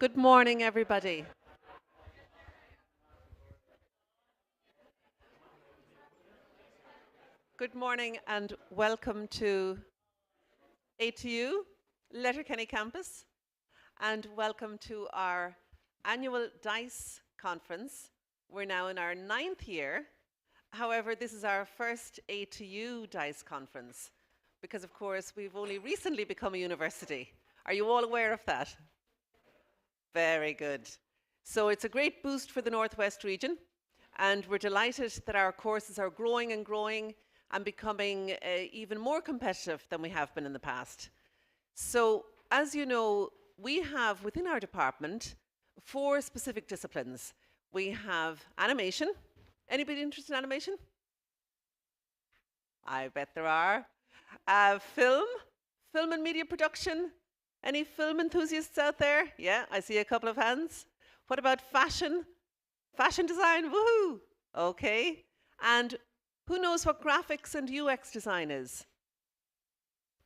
Good morning, everybody. Good morning and welcome to ATU, Letterkenny campus, and welcome to our annual DICE conference. We're now in our 9th year. However, this is our first ATU DICE conference because, of course, we've only recently become a university. Are you all aware of that? Very good. So it's a great boost for the Northwest region, and we're delighted that our courses are growing and growing and becoming even more competitive than we have been in the past. So, as you know, we have within our department 4 specific disciplines. We have animation. Anybody interested in animation? I bet there are. Film and media production. Any film enthusiasts out there? Yeah, I see a couple of hands. What about fashion? Fashion design, woohoo! Okay. And who knows what graphics and UX design is?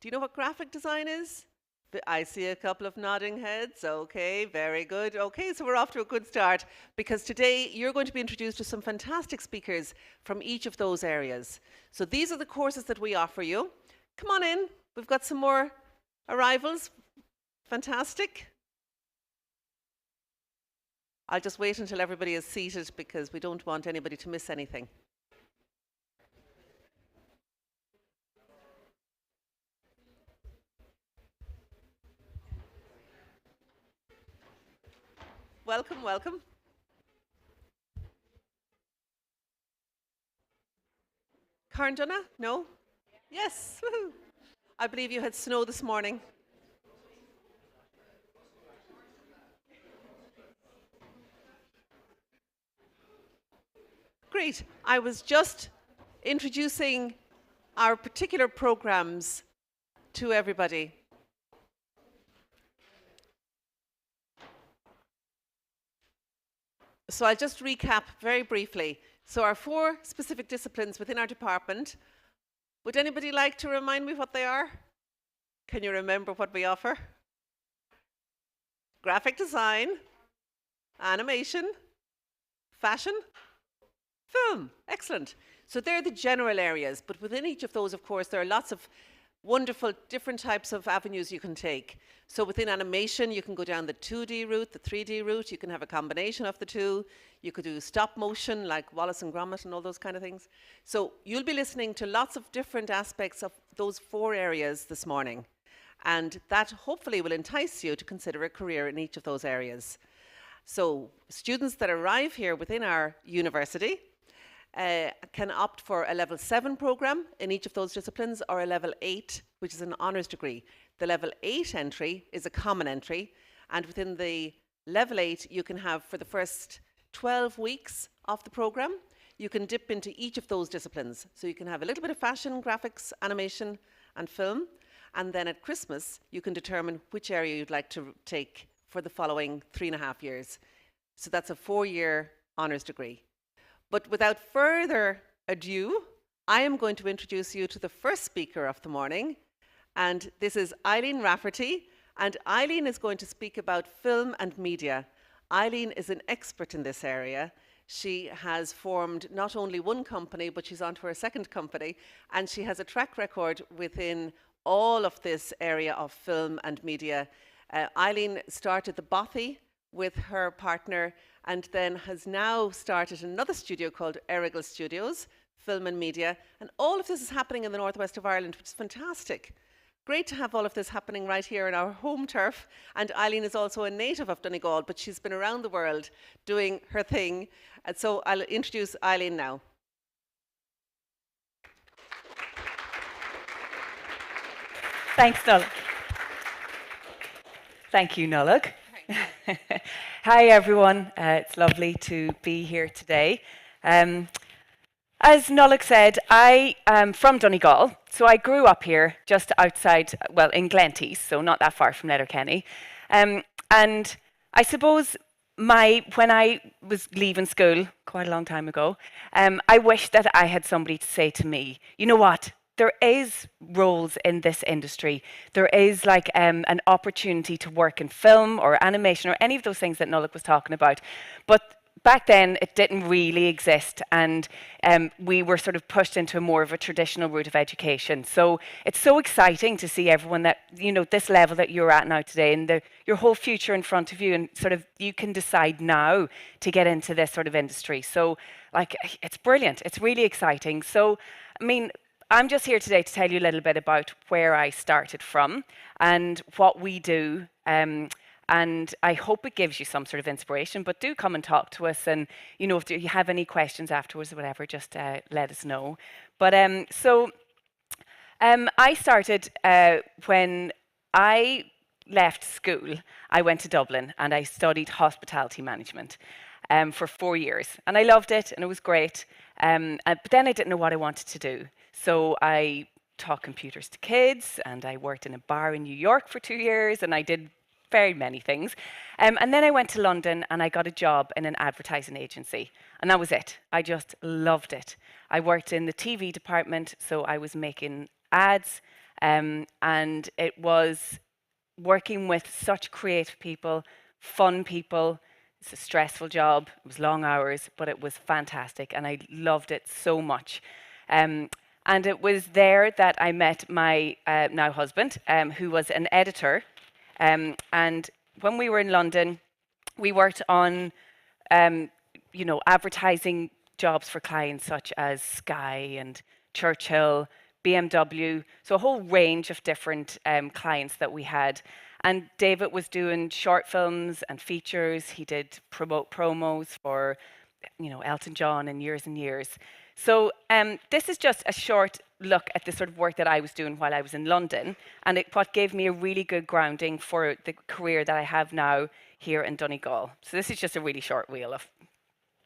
Do you know what graphic design is? I see a couple of nodding heads. Okay, very good. Okay, so we're off to a good start because today you're going to be introduced to some fantastic speakers from each of those areas. So these are the courses that we offer you. Come on in. We've got some more arrivals. Fantastic. I'll just wait until everybody is seated because we don't want anybody to miss anything. Welcome, welcome. Carndunna? No? Yes, woohoo. I believe you had snow this morning. Great. I was just introducing our particular programs to everybody. So I'll just recap very briefly. So our 4 specific disciplines within our department. Would anybody like to remind me what they are? Can you remember what we offer? Graphic design, animation, fashion, film. Excellent. So they're the general areas, but within each of those, of course, there are lots of wonderful different types of avenues you can take. So within animation, you can go down the 2D route, the 3D route. You can have a combination of the two. You could do stop motion like Wallace and Gromit and all those kind of things. So you'll be listening to lots of different aspects of those 4 areas this morning. And that hopefully will entice you to consider a career in each of those areas. So students that arrive here within our university can opt for a level 7 program in each of those disciplines or a level 8, which is an honours degree. The level 8 entry is a common entry, and within the level 8 you can have, for the first 12 weeks of the program, you can dip into each of those disciplines. So you can have a little bit of fashion, graphics, animation and film, and then at Christmas you can determine which area you'd like to take for the following 3.5 years. So that's a 4-year honours degree. But without further ado, I am going to introduce you to the first speaker of the morning, and this is Eileen Rafferty, and Eileen is going to speak about film and media. Eileen is an expert in this area. She has formed not only one company, but she's on to her 2nd company, and she has a track record within all of this area of film and media. Eileen started the Bothy with her partner and then has now started another studio called Errigal Studios, Film and Media. And all of this is happening in the northwest of Ireland, which is fantastic. Great to have all of this happening right here in our home turf. And Eileen is also a native of Donegal, but she's been around the world doing her thing. And so I'll introduce Eileen now. Thanks, Nollaig. Thank you, Nollaig. Hi, everyone. It's lovely to be here today. As Nollaig said, I am from Donegal, so I grew up here just outside, well, in Glenties, so not that far from Letterkenny. And I suppose when I was leaving school, quite a long time ago, I wished that I had somebody to say to me, you know what, there is roles in this industry. There is like an opportunity to work in film or animation or any of those things that Nolik was talking about. But back then, it didn't really exist, and we were sort of pushed into more of a traditional route of education. So it's so exciting to see everyone that, you know, this level that you're at now today, and your whole future in front of you, and sort of you can decide now to get into this sort of industry. So, like, it's brilliant. It's really exciting. So, I mean, I'm just here today to tell you a little bit about where I started from and what we do. And I hope it gives you some sort of inspiration, but do come and talk to us. And, you know, if you have any questions afterwards or whatever, just let us know. But I started when I left school. I went to Dublin and I studied hospitality management for 4 years. And I loved it and it was great. But then I didn't know what I wanted to do. So I taught computers to kids and I worked in a bar in New York for 2 years, and I did very many things. And then I went to London and I got a job in an advertising agency. And that was it. I just loved it. I worked in the TV department, so I was making ads. And it was working with such creative people, fun people. It's a stressful job. It was long hours, but it was fantastic. And I loved it so much. And it was there that I met my now husband, who was an editor. And when we were in London, we worked on, you know, advertising jobs for clients such as Sky and Churchill, BMW, so a whole range of different clients that we had. And David was doing short films and features. He did promos for, you know, Elton John and years. So this is just a short look at the sort of work that I was doing while I was in London, and what gave me a really good grounding for the career that I have now here in Donegal. So this is just a really short wheel of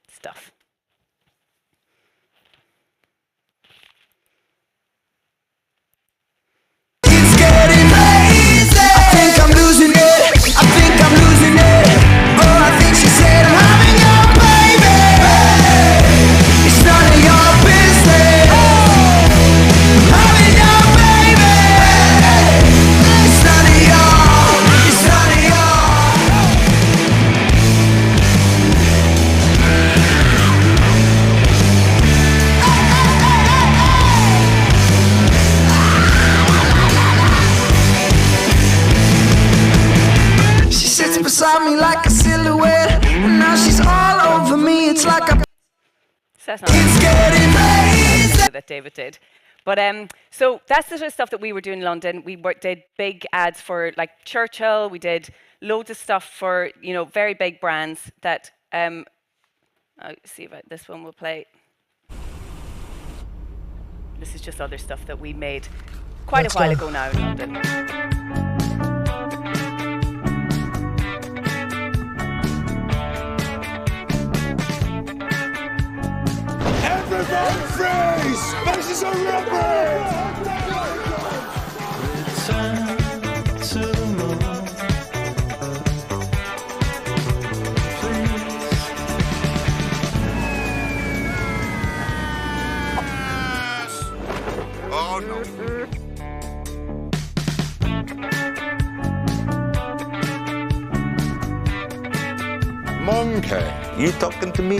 stuff. It's getting crazy. I think I'm losing it. I think I'm losing it. Oh, I think she said I'm having your baby. It's none of your business. I'm having your baby. It's none of it's none of She sits beside me like a silhouette, and now she's all over me. It's like a So that's not it's getting crazy. that David did. But so that's the sort of stuff that we were doing in London. We did big ads for like Churchill. We did loads of stuff for, you know, very big brands that, I'll see if this one will play. This is just other stuff that we made quite a while ago now in London. Everyone freeze! This is a robbery! Return to the moon. Please. Oh no. Monkey, you talking to me?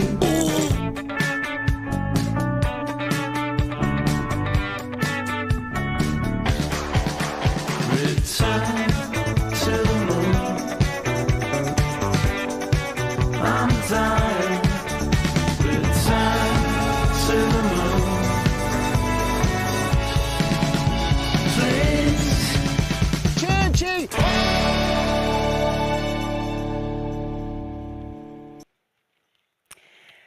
Return to the moon. I'm dying. Return to the moon. Please. Change.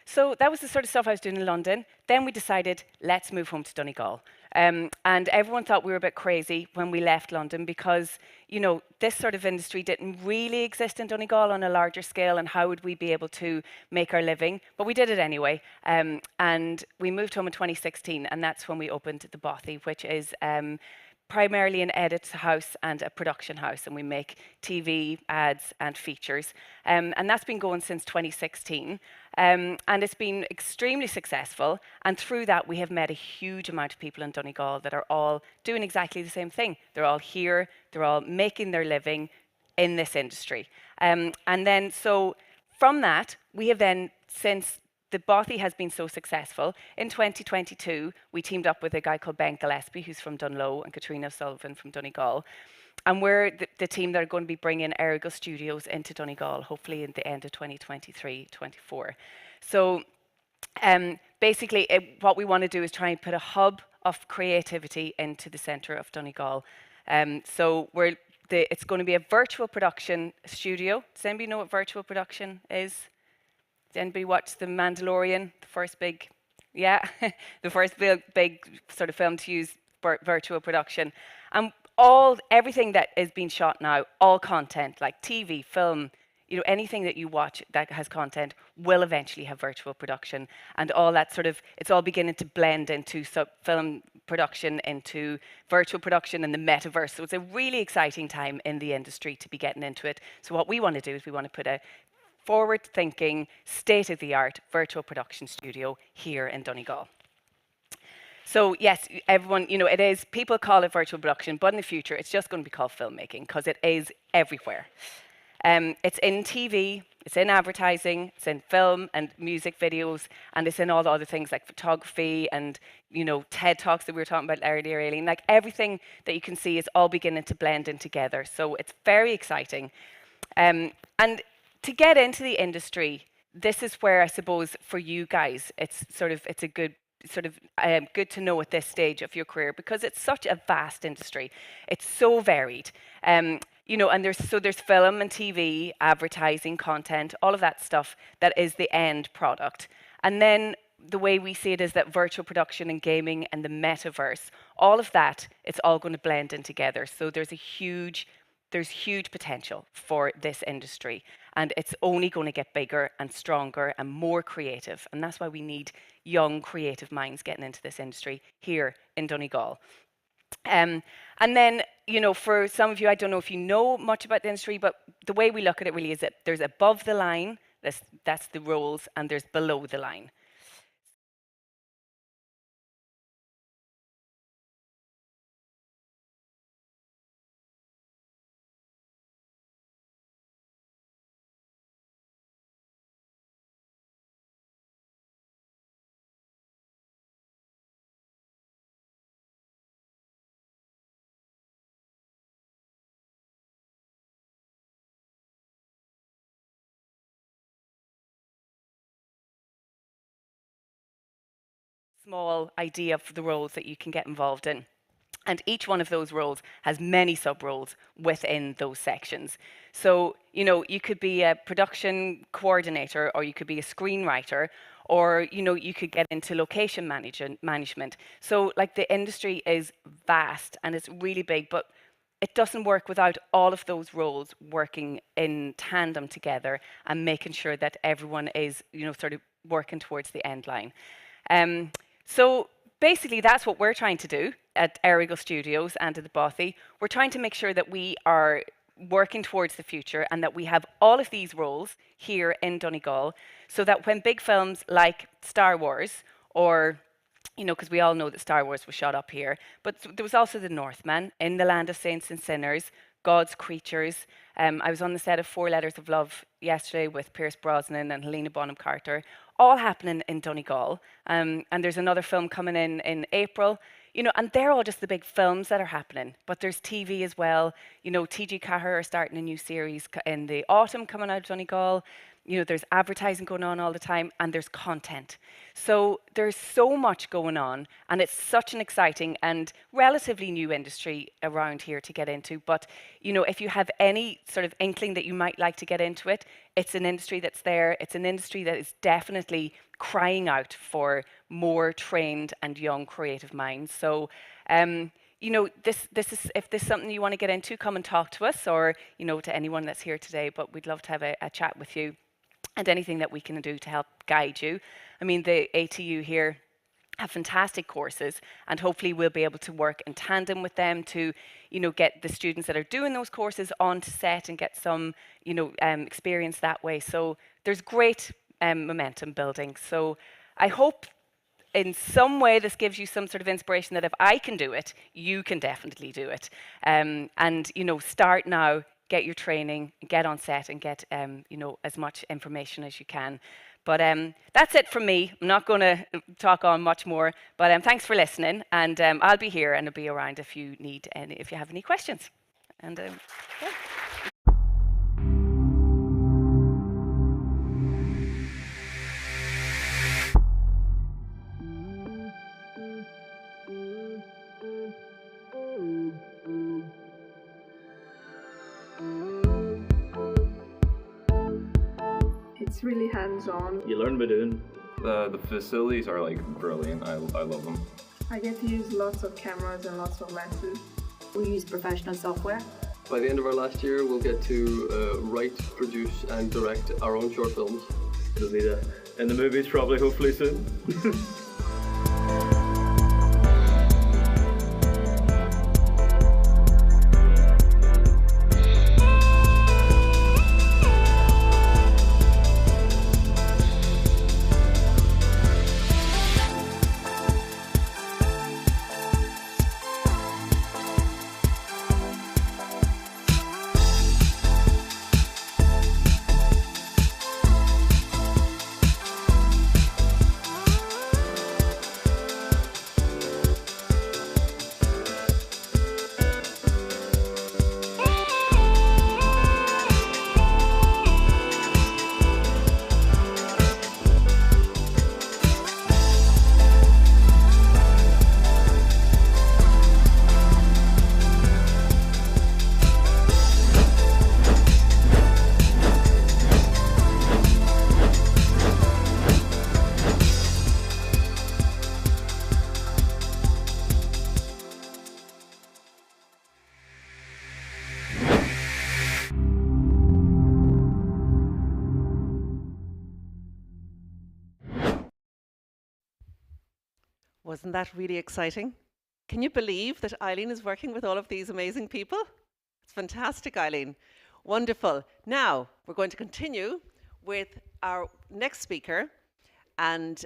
So that was the sort of stuff I was doing in London. Then we decided, let's move home to Donegal. And everyone thought we were a bit crazy when we left London because, you know, this sort of industry didn't really exist in Donegal on a larger scale, and how would we be able to make our living? But we did it anyway. And we moved home in 2016, and that's when we opened The Bothy, which is primarily an edit house and a production house, and we make TV, ads, and features. And that's been going since 2016. And it's been extremely successful. And through that, we have met a huge amount of people in Donegal that are all doing exactly the same thing. They're all here, they're all making their living in this industry. And then, so from that, we have then, since the Bothy has been so successful, in 2022, we teamed up with a guy called Ben Gillespie, who's from Dunlow, and Katrina Sullivan from Donegal. And we're the team that are going to be bringing Errigal Studios into Donegal, hopefully in the end of 2023-24. So basically, what we want to do is try and put a hub of creativity into the centre of Donegal. So it's going to be a virtual production studio. Does anybody know what virtual production is? Did anybody watch The Mandalorian, the first big, yeah, the first big sort of film to use virtual production? And everything that is being shot now, all content like TV, film, anything that you watch that has content will eventually have virtual production, and all that sort of, it's all beginning to blend into film production, into virtual production and the metaverse. So it's a really exciting time in the industry to be getting into it. So what we want to do is we want to put a forward-thinking, state-of-the-art virtual production studio here in Donegal. So yes, everyone, it is, people call it virtual production, but in the future, it's just going to be called filmmaking because it is everywhere. It's in TV, it's in advertising, it's in film and music videos, and it's in all the other things like photography and, TED Talks that we were talking about earlier, Aileen. Like everything that you can see is all beginning to blend in together. So it's very exciting. And to get into the industry, this is where I suppose for you guys, it's a good good to know at this stage of your career, because it's such a vast industry. It's so varied. And there's film and TV, advertising, content, all of that stuff that is the end product. And then the way we see it is that virtual production and gaming and the metaverse, all of that, it's all going to blend in together. So there's huge potential for this industry, and it's only going to get bigger and stronger and more creative. And that's why we need young creative minds getting into this industry here in Donegal. And then, for some of you, I don't know if you know much about the industry, but the way we look at it really is that there's above the line, that's the roles, and there's below the line. Small idea of the roles that you can get involved in. And each one of those roles has many sub-roles within those sections. So, you could be a production coordinator, or you could be a screenwriter, or, you could get into location management. So, like, the industry is vast and it's really big, but it doesn't work without all of those roles working in tandem together and making sure that everyone is, sort of working towards the end line. So basically, that's what we're trying to do at Errigal Studios and at the Bothy. We're trying to make sure that we are working towards the future and that we have all of these roles here in Donegal, so that when big films like Star Wars, or, because we all know that Star Wars was shot up here, but there was also The Northman, In the Land of Saints and Sinners, God's Creatures. I was on the set of 4 Letters of Love yesterday with Pierce Brosnan and Helena Bonham Carter, all happening in Donegal. And there's another film coming in April, and they're all just the big films that are happening. But there's TV as well. TG Cahir are starting a new series in the autumn coming out of Donegal. There's advertising going on all the time, and there's content. So there's so much going on, and it's such an exciting and relatively new industry around here to get into. But, if you have any sort of inkling that you might like to get into it, it's an industry that's there. It's an industry that is definitely crying out for more trained and young creative minds. So, this is, if this is something you want to get into, come and talk to us, or, to anyone that's here today. But we'd love to have a chat with you, and anything that we can do to help guide you. I mean, the ATU here have fantastic courses, and hopefully we'll be able to work in tandem with them to, get the students that are doing those courses onto set and get some, experience that way. So there's great momentum building. So I hope in some way this gives you some sort of inspiration that if I can do it, you can definitely do it. And, you know, start now, get your training, get on set and get, you know, as much information as you can. But that's it from me. I'm not going to talk on much more, but thanks for listening. And I'll be here and I'll be around if you need any, if you have any questions. And yeah. It's really hands-on. You learn by doing. The facilities are like brilliant. I love them. I get to use lots of cameras and lots of lenses. We use professional software. By the end of our last year, we'll get to write, produce and direct our own short films. It'll be in the movies probably, hopefully soon. Wasn't that really exciting? Can you believe that Eileen is working with all of these amazing people? It's fantastic, Eileen. Wonderful. Now, we're going to continue with our next speaker. And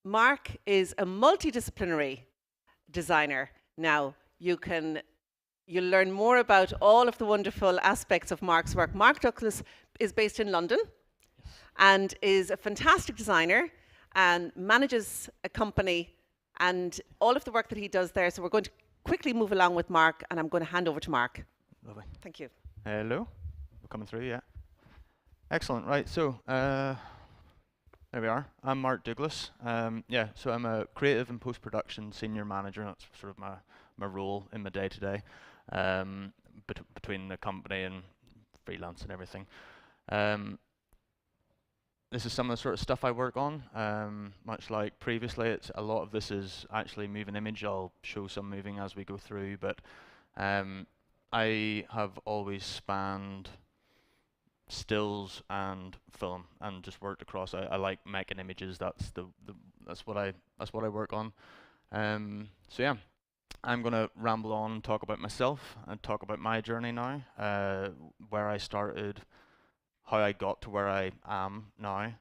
Mark is a multidisciplinary designer. Now, you'll learn more about all of the wonderful aspects of Mark's work. Mark Douglas is based in London and is a fantastic designer and manages a company and all of the work that he does there. So we're going to quickly move along with Mark, and I'm going to hand over to Mark. Lovely. Thank you. Hello. We're coming through, yeah. Excellent. Right, so there we are. I'm Mark Douglas. Yeah, so I'm a creative and post-production senior manager. That's sort of my role in my day-to-day between the company and freelance and everything. This is some of the sort of stuff I work on. Much like previously, a lot of this is actually moving image. I'll show some moving as we go through, but I have always spanned stills and film and just worked across. I like making images. That's what I work on. So yeah, I'm gonna ramble on and talk about myself and talk about my journey now, where I started, how I got to where I am now,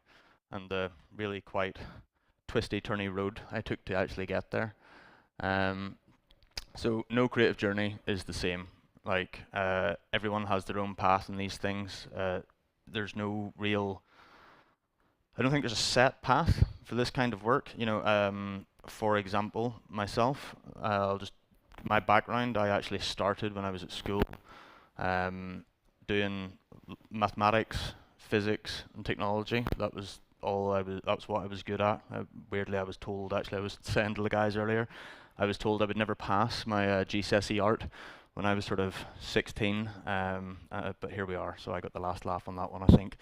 and the really quite twisty turny road I took to actually get there. So no creative journey is the same. Like everyone has their own path in these things. There's no real, I don't think there's a set path for this kind of work. You know, for example, myself, my background, I actually started when I was at school doing mathematics, physics and technology. That's what I was good at. Weirdly, I was told, actually I was saying to the guys earlier, I was told I would never pass my GCSE art when I was sort of 16, but here we are, so I got the last laugh on that one, I think.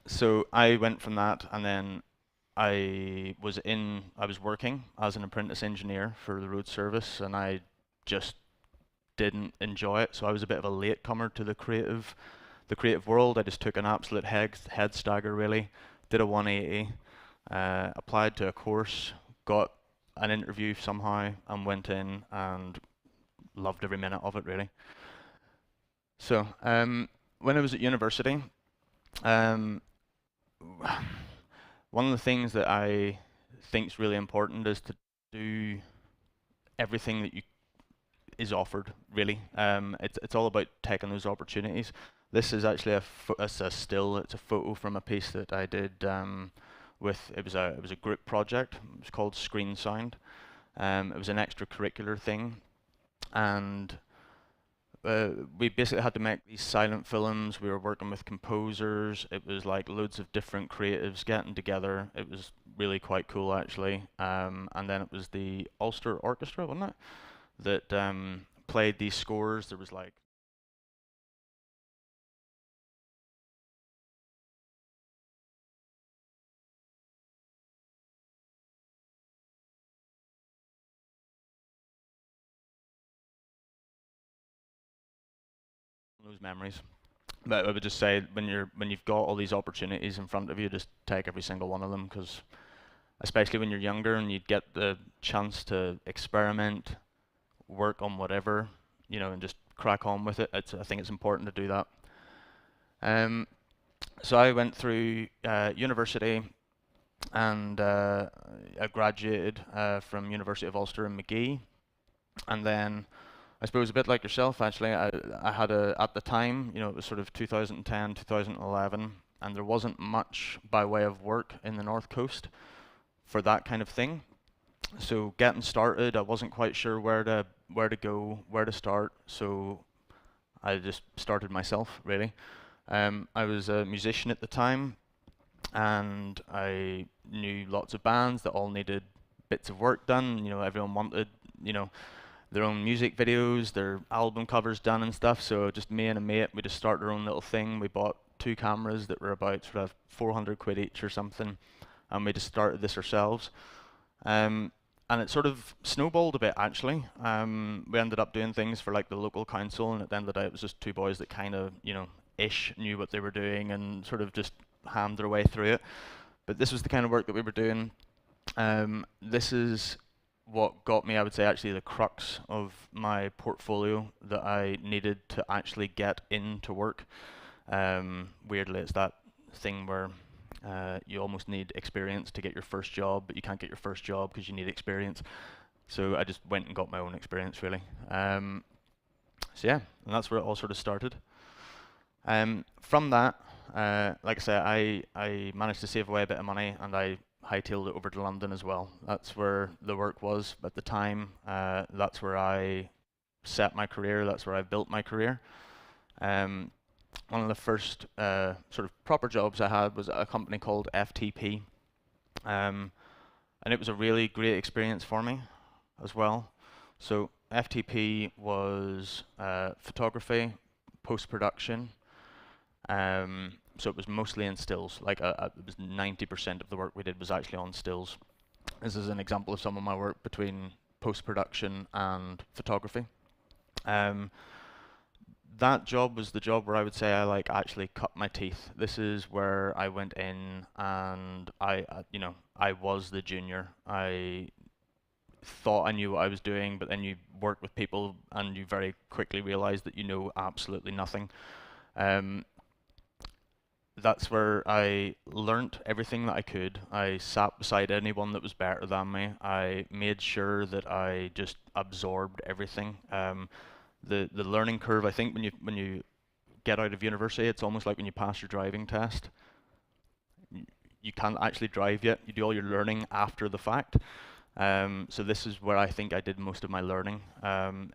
So I went from that, and then I was working as an apprentice engineer for the road service, and I just didn't enjoy it. So I was a bit of a latecomer to the creative world. I just took an absolute head stagger, really. Did a 180, applied to a course, got an interview somehow, and went in and loved every minute of it, really. So when I was at university, um, one of the things that I think is really important is to do everything that you is offered. Really, it's all about taking those opportunities. This is actually it's a still. It's a photo from a piece that I did with. It was a group project. It was called Screen Sound. It was an extracurricular thing, and we basically had to make these silent films. We were working with composers. It was like loads of different creatives getting together. It was really quite cool, actually. And then it was the Ulster Orchestra, wasn't it, that played these scores. There was like those memories. But I would just say when you've got all these opportunities in front of you, just take every single one of them, because especially when you're younger and you get the chance to experiment, work on whatever, and just crack on with it. I think it's important to do that. So I went through university, and I graduated from University of Ulster in Magee, and then I suppose a bit like yourself, actually, I had at the time, it was sort of 2010, 2011, and there wasn't much by way of work in the North Coast for that kind of thing. So getting started, I wasn't quite sure where to go, where to start, so I just started myself, really. I was a musician at the time, and I knew lots of bands that all needed bits of work done. Everyone wanted, their own music videos, their album covers done and stuff. So just me and a mate, we just started our own little thing. We bought 2 cameras that were about sort of 400 quid each or something, and we just started this ourselves. And it sort of snowballed a bit, actually. We ended up doing things for like the local council, and at the end of the day, it was just 2 boys that kind of, ish knew what they were doing and sort of just hammed their way through it. But this was the kind of work that we were doing. This is what got me, I would say, actually the crux of my portfolio that I needed to actually get into work. Weirdly, it's that thing where you almost need experience to get your first job, but you can't get your first job because you need experience. So I just went and got my own experience, really. So yeah, and that's where it all sort of started. From that, like I said, I managed to save away a bit of money, and I hightailed it over to London as well. That's where the work was at the time. That's where I set my career. That's where I built my career. One of the first sort of proper jobs I had was at a company called FTP. And it was a really great experience for me as well. So FTP was photography, post-production. So it was mostly in stills. Like it was 90% of the work we did was actually on stills. This is an example of some of my work between post-production and photography. That job was the job where I would say I actually cut my teeth. This is where I went in and I was the junior. I thought I knew what I was doing, but then you work with people and you very quickly realize that you know absolutely nothing. That's where I learnt everything that I could. I sat beside anyone that was better than me. I made sure that I just absorbed everything. The learning curve, I think when you get out of university, it's almost like when you pass your driving test. You can't actually drive yet. You do all your learning after the fact. So this is where I think I did most of my learning.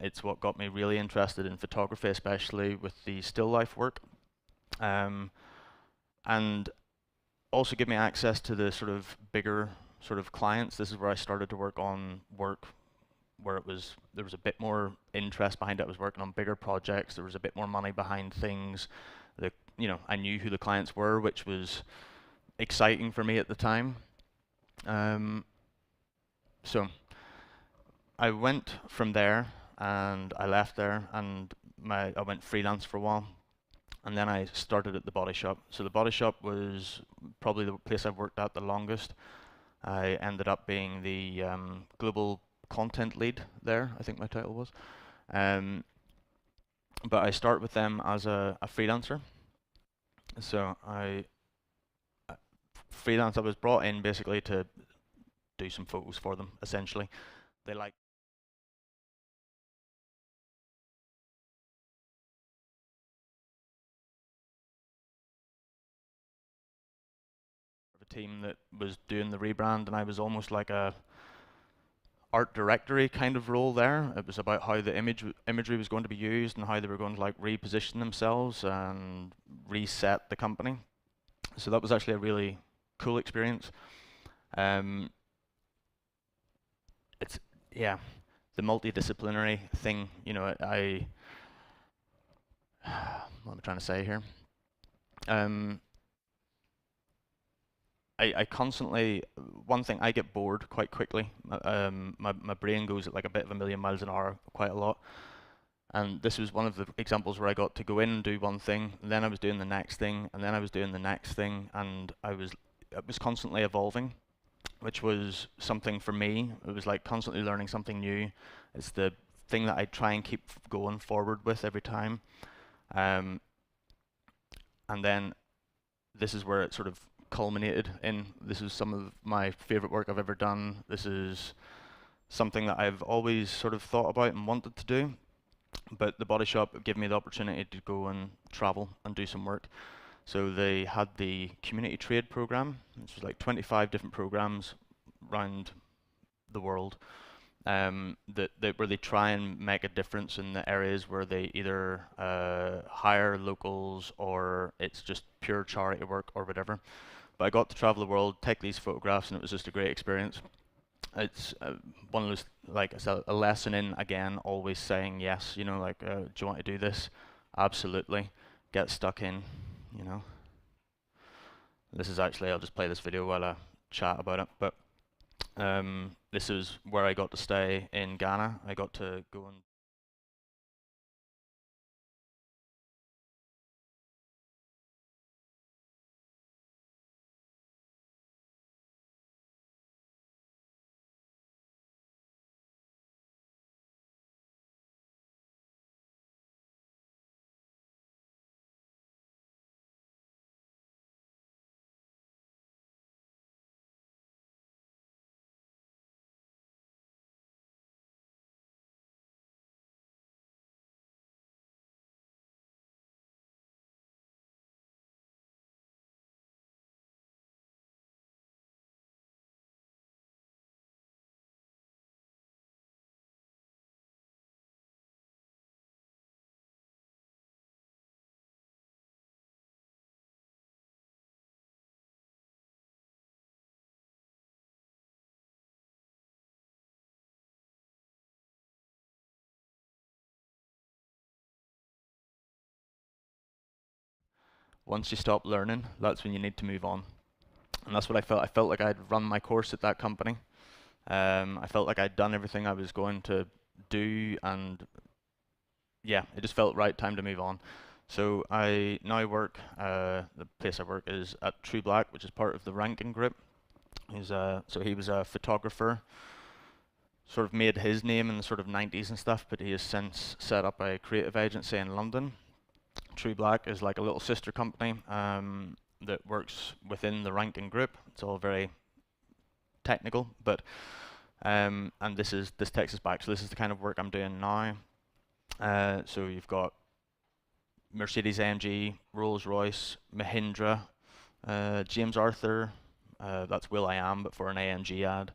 It's what got me really interested in photography, especially with the still life work. And also give me access to the sort of bigger sort of clients. This is where I started to work on work where there was a bit more interest behind it. I was working on bigger projects. There was a bit more money behind things. I knew who the clients were, which was exciting for me at the time. So I went from there and I left there, and I went freelance for a while. And then I started at the Body Shop. So the Body Shop was probably the place I've worked at the longest. I ended up being the global content lead there, I think my title was. But I started with them as a freelancer. So freelance. I was brought in basically to do some photos for them. Essentially, they like. A team that was doing the rebrand, and I was almost like a art directory kind of role there. It was about how the imagery was going to be used and how they were going to like reposition themselves and reset the company. So that was actually a really cool experience. It's the multidisciplinary thing. You know, what am I trying to say here? I constantly, one thing, I get bored quite quickly. My brain goes at like a bit of a million miles an hour quite a lot. And this was one of the examples where I got to go in and do one thing, and then I was doing the next thing, and then I was doing the next thing, and it was constantly evolving, which was something for me. It was like constantly learning something new. It's the thing that I try and keep going forward with every time. And then this is where it sort of culminated in. This is some of my favorite work I've ever done. This is something that I've always sort of thought about and wanted to do, but the Body Shop gave me the opportunity to go and travel and do some work. So they had the community trade program, which was like 25 different programs around the world, where they try and make a difference in the areas where they either hire locals or it's just pure charity work or whatever. But I got to travel the world, take these photographs, and it was just a great experience. It's one of those, like I said, a lesson in, again, always saying yes. You know, like, do you want to do this? Absolutely. Get stuck in, you know. This is actually, I'll just play this video while I chat about it. But this is where I got to stay in Ghana. I got to go and once you stop learning, that's when you need to move on. And that's what I felt. I felt like I'd run my course at that company. I felt like I'd done everything I was going to do, and yeah, it just felt right time to move on. So I now work, the place I work is at True Black, which is part of the Rankin Group. So he was a photographer, sort of made his name in the sort of 90s and stuff, but he has since set up a creative agency in London. True Black is like a little sister company that works within the Rankin Group. It's all very technical, but and this takes us back. So this is the kind of work I'm doing now. So you've got Mercedes-AMG, Rolls-Royce, Mahindra, James Arthur. That's will.i.am, but for an AMG ad.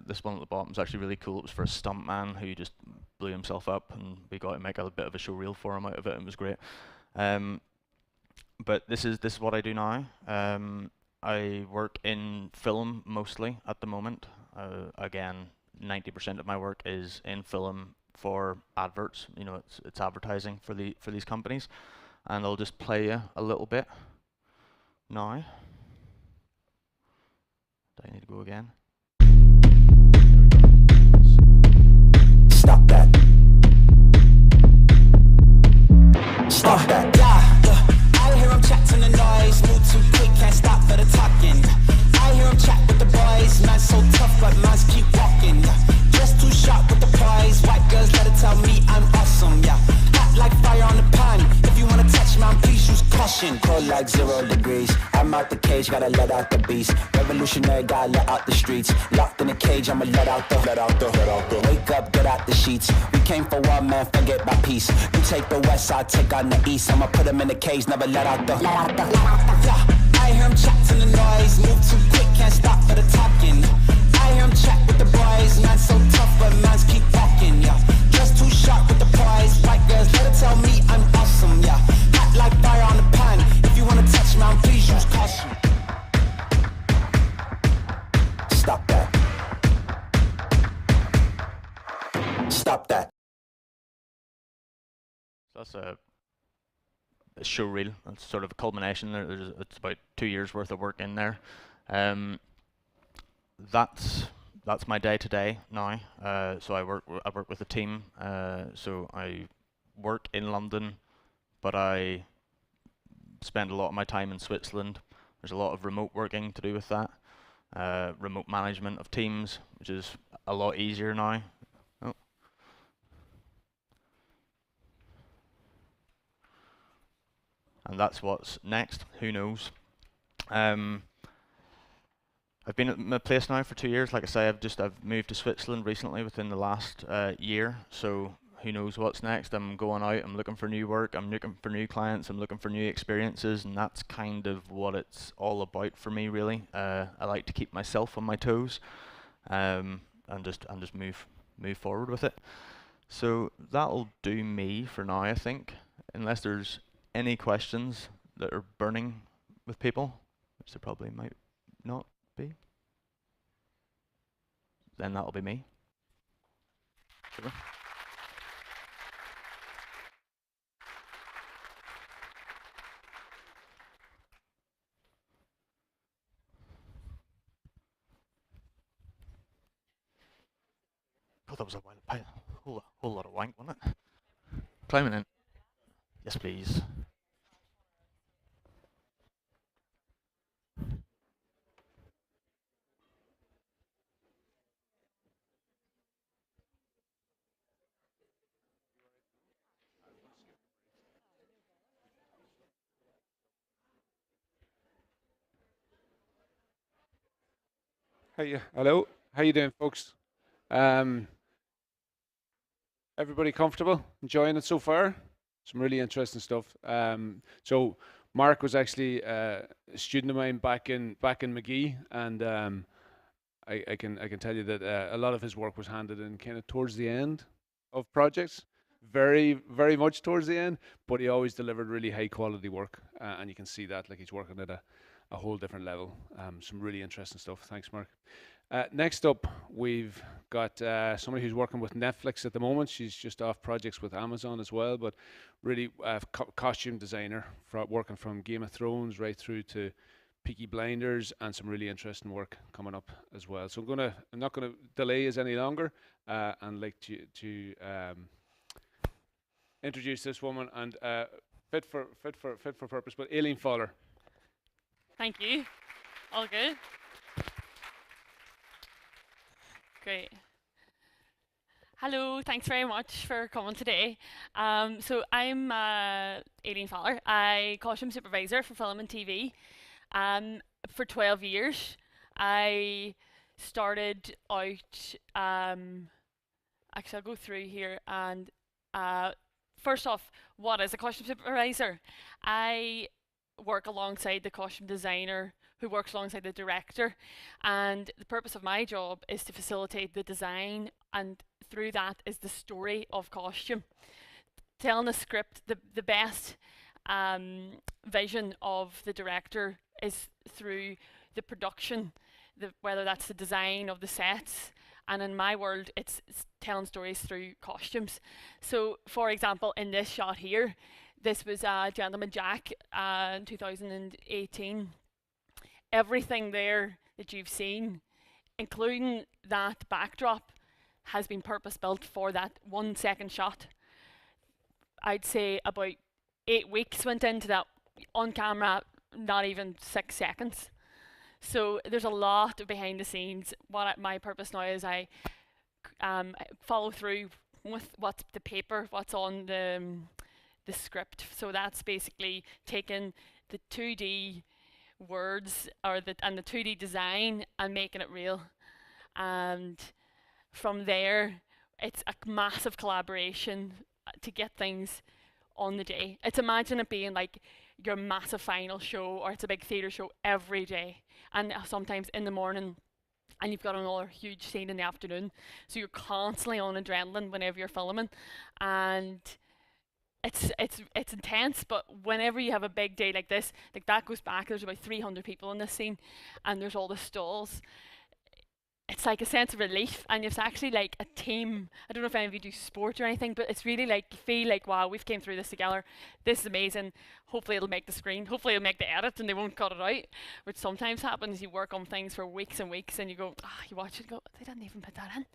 This one at the bottom is actually really cool. It was for a stuntman who just blew himself up, and we got to make a bit of a show reel for him out of it, and it was great. But this is what I do now. I work in film mostly at the moment. Again, 90% of my work is in film for adverts. You know, it's advertising for these companies, and I'll just play you a little bit now. Do I need to go again? Stop that. Stop that. I hear him chatting the noise, move too quick, can't stop for the talking. I hear him chat with the boys, man so tough, but mans keep walking. Just too sharp with the prize, white girls let it tell me I'm awesome, yeah. Hot like fire on the pan, if you wanna touch man, please use caution. Ocean cold like 0 degrees. I'm out the cage, gotta let out the beast. Revolutionary, gotta let out the streets. Locked in a cage, I'ma let out the. Wake up, get out the sheets. We came for war, man, forget my peace. You take the west, I take on the east. I'ma put him in the cage, never let out the. Yeah, I hear him chat to the noise. Move too quick, can't stop for the talking. I hear him chat with the boys. Man so tough, but mans keep walking, yeah. Just too sharp with the prize. White girls, let her tell me I'm awesome, yeah. Hot like fire on the pan. If you wanna touch me, please use caution. Stop that. Stop that. So that's a show reel. That's sort of a culmination. It's about 2 years worth of work in there. That's my day to day now. So I work with a team. So I work in London, but I spend a lot of my time in Switzerland. There's a lot of remote working to do with that. Remote management of teams, which is a lot easier now. Oh. And that's what's next. Who knows? I've been at my place now for 2 years. Like I say, I've moved to Switzerland recently within the last year. So who knows what's next? I'm going out. I'm looking for new work. I'm looking for new clients. I'm looking for new experiences, and that's kind of what it's all about for me, really. I like to keep myself on my toes, and just move forward with it. So that'll do me for now, I think. Unless there's any questions that are burning with people, which there probably might not be, then that'll be me. Super. Oh, that was a whole lot of wank, wasn't it? Climbing in. Yes, please. Hey, hello. How you doing, folks? Everybody comfortable? Enjoying it so far? Some really interesting stuff. So Mark was actually a student of mine back in McGee, and I can tell you that a lot of his work was handed in kind of towards the end of projects, very much towards the end. But he always delivered really high quality work, and you can see that, like, he's working at a whole different level. Some really interesting stuff. Thanks, Mark. Next up, we've got somebody who's working with Netflix at the moment. She's just off projects with Amazon as well, but really costume designer, working from Game of Thrones right through to Peaky Blinders, and some really interesting work coming up as well. So I'm not gonna delay us any longer, and like to introduce this woman, and fit for purpose, but Aileen Fowler. Thank you. All good? Great. Hello, thanks very much for coming today. So I'm Aileen Fowler. I costume supervisor for film and TV. For 12 years. I started out, actually I'll go through here, and first off, what is a costume supervisor? I work alongside the costume designer who works alongside the director, and the purpose of my job is to facilitate the design, and through that is the story of costume. Telling the script, the best vision of the director is through the production, whether that's the design of the sets, and in my world it's telling stories through costumes. So for example, in this shot here, this was Gentleman Jack in 2018. Everything there that you've seen, including that backdrop, has been purpose built for that 1 second shot. I'd say about 8 weeks went into that on camera, not even 6 seconds. So there's a lot behind the scenes. My purpose now is I follow through with what's the paper, what's on the script. So that's basically taking the 2D words or and the 2D design and making it real. And from there, it's a massive collaboration to get things on the day. It's imagine it being like your massive final show, or it's a big theatre show every day, and sometimes in the morning, and you've got another huge scene in the afternoon, so you're constantly on adrenaline whenever you're filming, and it's intense. But whenever you have a big day like this, like that goes back, there's about 300 people in this scene, and there's all the stalls. It's like a sense of relief, and it's actually like a team. I don't know if any of you do sport or anything, but it's really like you feel like, wow, we've came through this together. This is amazing. Hopefully it'll make the screen. Hopefully it'll make the edit and they won't cut it out, which sometimes happens. You work on things for weeks and weeks and you go, you watch it and go, they didn't even put that in.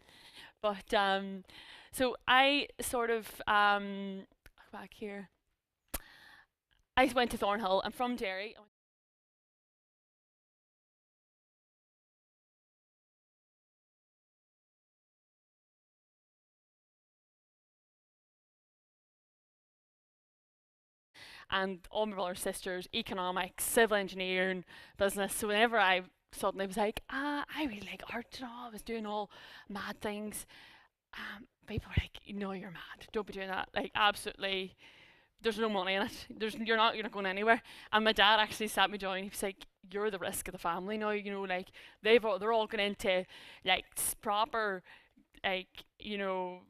But so I sort of back here. I went to Thornhill. I'm from Derry. And all my brothers, sisters, economics, civil engineering, business. So whenever I suddenly was like, I really like art and all, I was doing all mad things, people were like, no, you're mad. Don't be doing that. Like, absolutely, there's no money in it. You're not going anywhere. And my dad actually sat me down. He was like, you're the risk of the family now. You know, like they're all going into like proper, like, you know,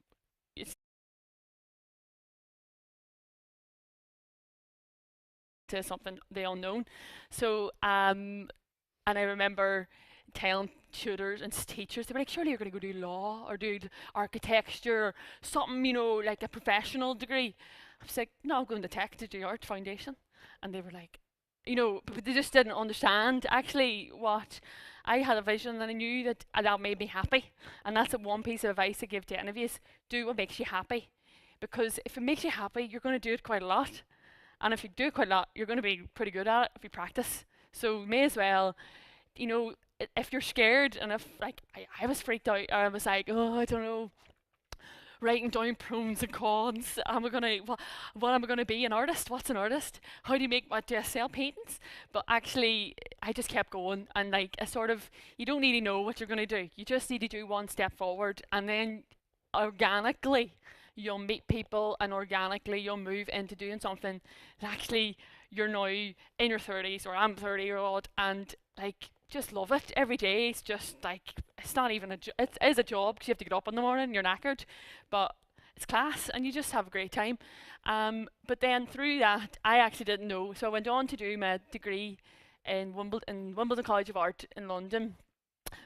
to something the unknown. So and I remember telling tutors and teachers, they were like, surely you're going to go do law or do architecture or something, you know, like a professional degree. I was like, no, I'm going to tech to do art foundation. And they were like, you know, but they just didn't understand actually what I had a vision, and I knew that made me happy. And that's one piece of advice I give to any of you, is do what makes you happy. Because if it makes you happy, you're going to do it quite a lot. And if you do it quite a lot, you're going to be pretty good at it if you practice. So may as well, you know, if you're scared, and if like I was freaked out, I was like, oh, I don't know, writing down pros and cons. What am I gonna be? An artist? What's an artist? How do I sell paintings? But actually, I just kept going, and like you don't need to know what you're gonna do. You just need to do one step forward, and then organically you'll meet people, and organically you'll move into doing something that actually you're now in your 30s, or I'm 30-year-old, and like just love it every day. It's just like, it's not even it is a job because you have to get up in the morning, you're knackered, but it's class and you just have a great time. But then through that, I actually didn't know, so I went on to do my degree in Wimbledon College of Art in London.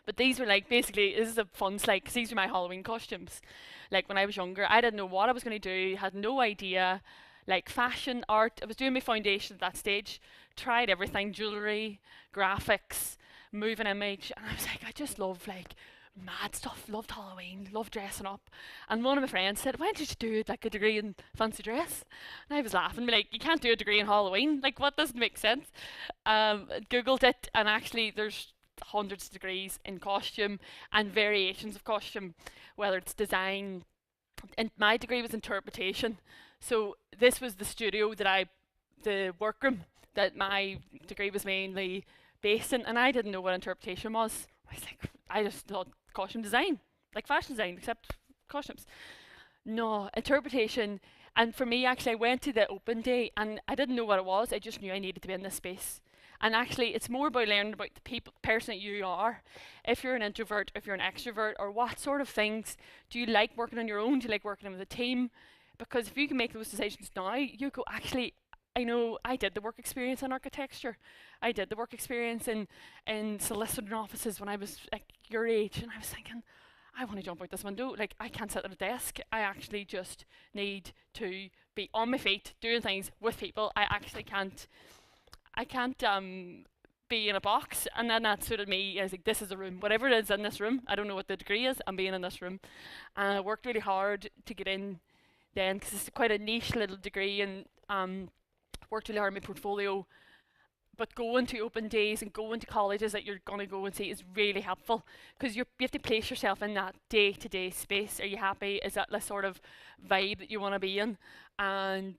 But these were like, basically, this is a fun slide because these are my Halloween costumes. Like when I was younger, I didn't know what I was going to do, had no idea. Like fashion, art, I was doing my foundation at that stage, tried everything, jewellery, graphics, moving image, and I was like, I just love like mad stuff, loved Halloween, loved dressing up. And one of my friends said, why don't you do like a degree in fancy dress? And I was laughing, like, you can't do a degree in Halloween, like what doesn't make sense? Googled it, and actually there's hundreds of degrees in costume and variations of costume, whether it's design, and my degree was interpretation. So this was the studio the workroom that my degree was mainly based in, and I didn't know what interpretation was. I just thought costume design, like fashion design, except costumes. No, interpretation. And for me, actually, I went to the open day and I didn't know what it was. I just knew I needed to be in this space. And actually, it's more about learning about the person that you are. If you're an introvert, if you're an extrovert, or what sort of things do you like working on your own? Do you like working with a team? Because if you can make those decisions now, you go, actually, I know I did the work experience in architecture. I did the work experience in soliciting offices when I was like your age, and I was thinking, I want to jump out this window. Like, I can't sit at a desk. I actually just need to be on my feet, doing things with people. I can't be in a box. And then that suited me. I was like, this is a room. Whatever it is in this room, I don't know what the degree is, I'm being in this room. And I worked really hard to get in then, because it's quite a niche little degree, and worked really hard on my portfolio. But going to open days and going to colleges that you're going to go and see is really helpful, because you have to place yourself in that day-to-day space. Are you happy? Is that the sort of vibe that you want to be in? And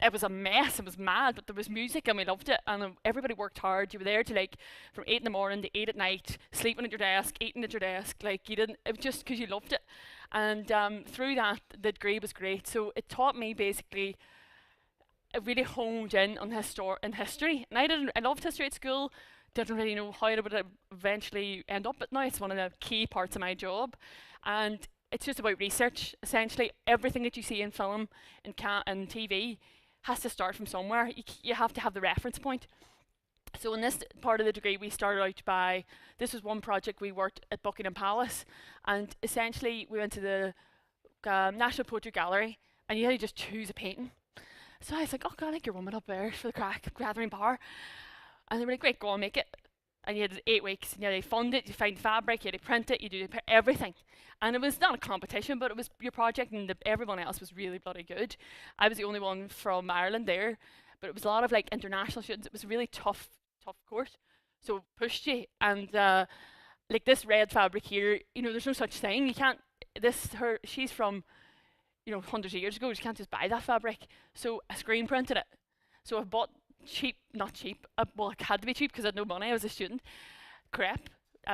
it was a mess, it was mad, but there was music and we loved it, and everybody worked hard. You were there to like from 8 in the morning to 8 at night, sleeping at your desk, eating at your desk, like you didn't, it was just because you loved it. And through that, the degree was great. So it taught me basically, it really honed in on history. And I loved history at school, didn't really know how it would eventually end up, but now it's one of the key parts of my job. And it's just about research, essentially. Everything that you see in film and TV has to start from somewhere. You have to have the reference point. So in this part of the degree, we started out by, this was one project we worked at Buckingham Palace, and essentially we went to the National Portrait Gallery, and you had to just choose a painting. So I was like, oh God, I like your woman up there for the crack, gathering power. And they were like, great, go on, make it. And you had 8 weeks, and you had to fund it, you find fabric, you had to print it, you do everything. And it was not a competition, but it was your project, and everyone else was really bloody good. I was the only one from Ireland there, but it was a lot of like international students. It was a really tough course, so it pushed you. And like this red fabric here, you know, there's no such thing. You can't, she's from, you know, hundreds of years ago. You can't just buy that fabric. So I screen printed it. So I bought not cheap, well, it had to be cheap because I had no money, I was a student, crepe,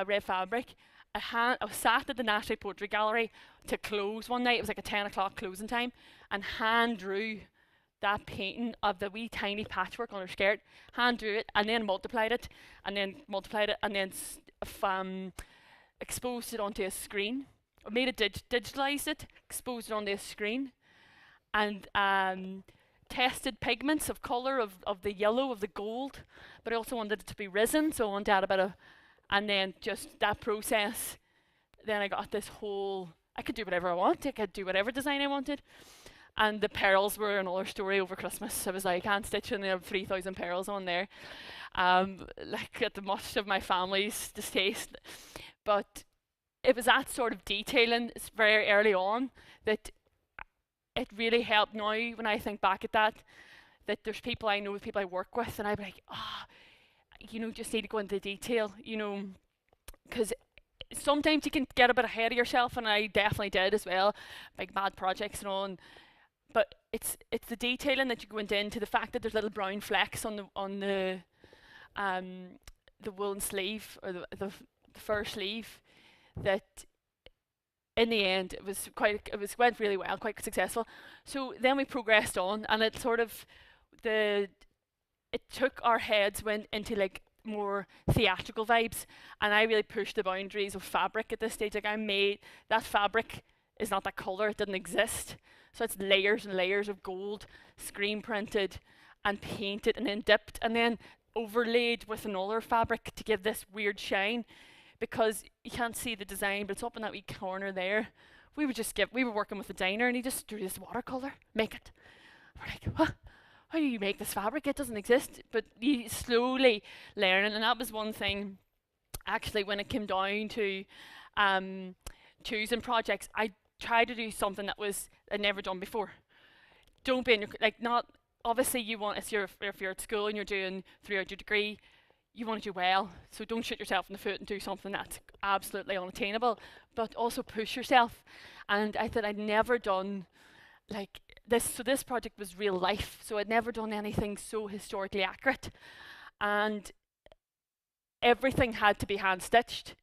red fabric. I was sat at the National Portrait Gallery to close one night, it was like a 10 o'clock closing time, and hand drew that painting of the wee tiny patchwork on her skirt, hand drew it, and then multiplied it, and then exposed it onto a screen. I made it, digitalized it, exposed it onto a screen, and tested pigments of colour, of the yellow, of the gold, but I also wanted it to be risen, so I wanted to add a bit of, and then just that process, then I got this whole, I could do whatever I want, I could do whatever design I wanted. And the pearls were another story over Christmas. I was like, hand stitching, and they have 3,000 pearls on there. Like at the much of my family's distaste. But it was that sort of detailing very early on that it really helped now when I think back at that there's people I know, people I work with, and I'd be like, you know, just need to go into detail, you know, because sometimes you can get a bit ahead of yourself, and I definitely did as well, big mad projects and all. But it's the detailing that you go into the fact that there's little brown flecks on the woolen sleeve, or the fur sleeve, that in the end it went really well, quite successful. So then we progressed on, and it sort of it took our heads, went into like more theatrical vibes, and I really pushed the boundaries of fabric at this stage. Like I made that fabric is not that colour, it didn't exist. So it's layers and layers of gold, screen printed and painted, and then dipped, and then overlaid with another fabric to give this weird shine, because you can't see the design, but it's up in that wee corner there. We were working with a designer, and he just drew this watercolour, make it. We're like, what? How do you make this fabric? It doesn't exist. But you slowly learn, and that was one thing, actually, when it came down to choosing projects, I tried to do something that I'd never done before. Don't be in your, like, not, obviously you want, if you're at school and you're doing throughout your degree, you want to do well, so don't shoot yourself in the foot and do something that's absolutely unattainable, but also push yourself. And I thought I'd never done like this, so this project was real life, so I'd never done anything so historically accurate, and everything had to be hand stitched.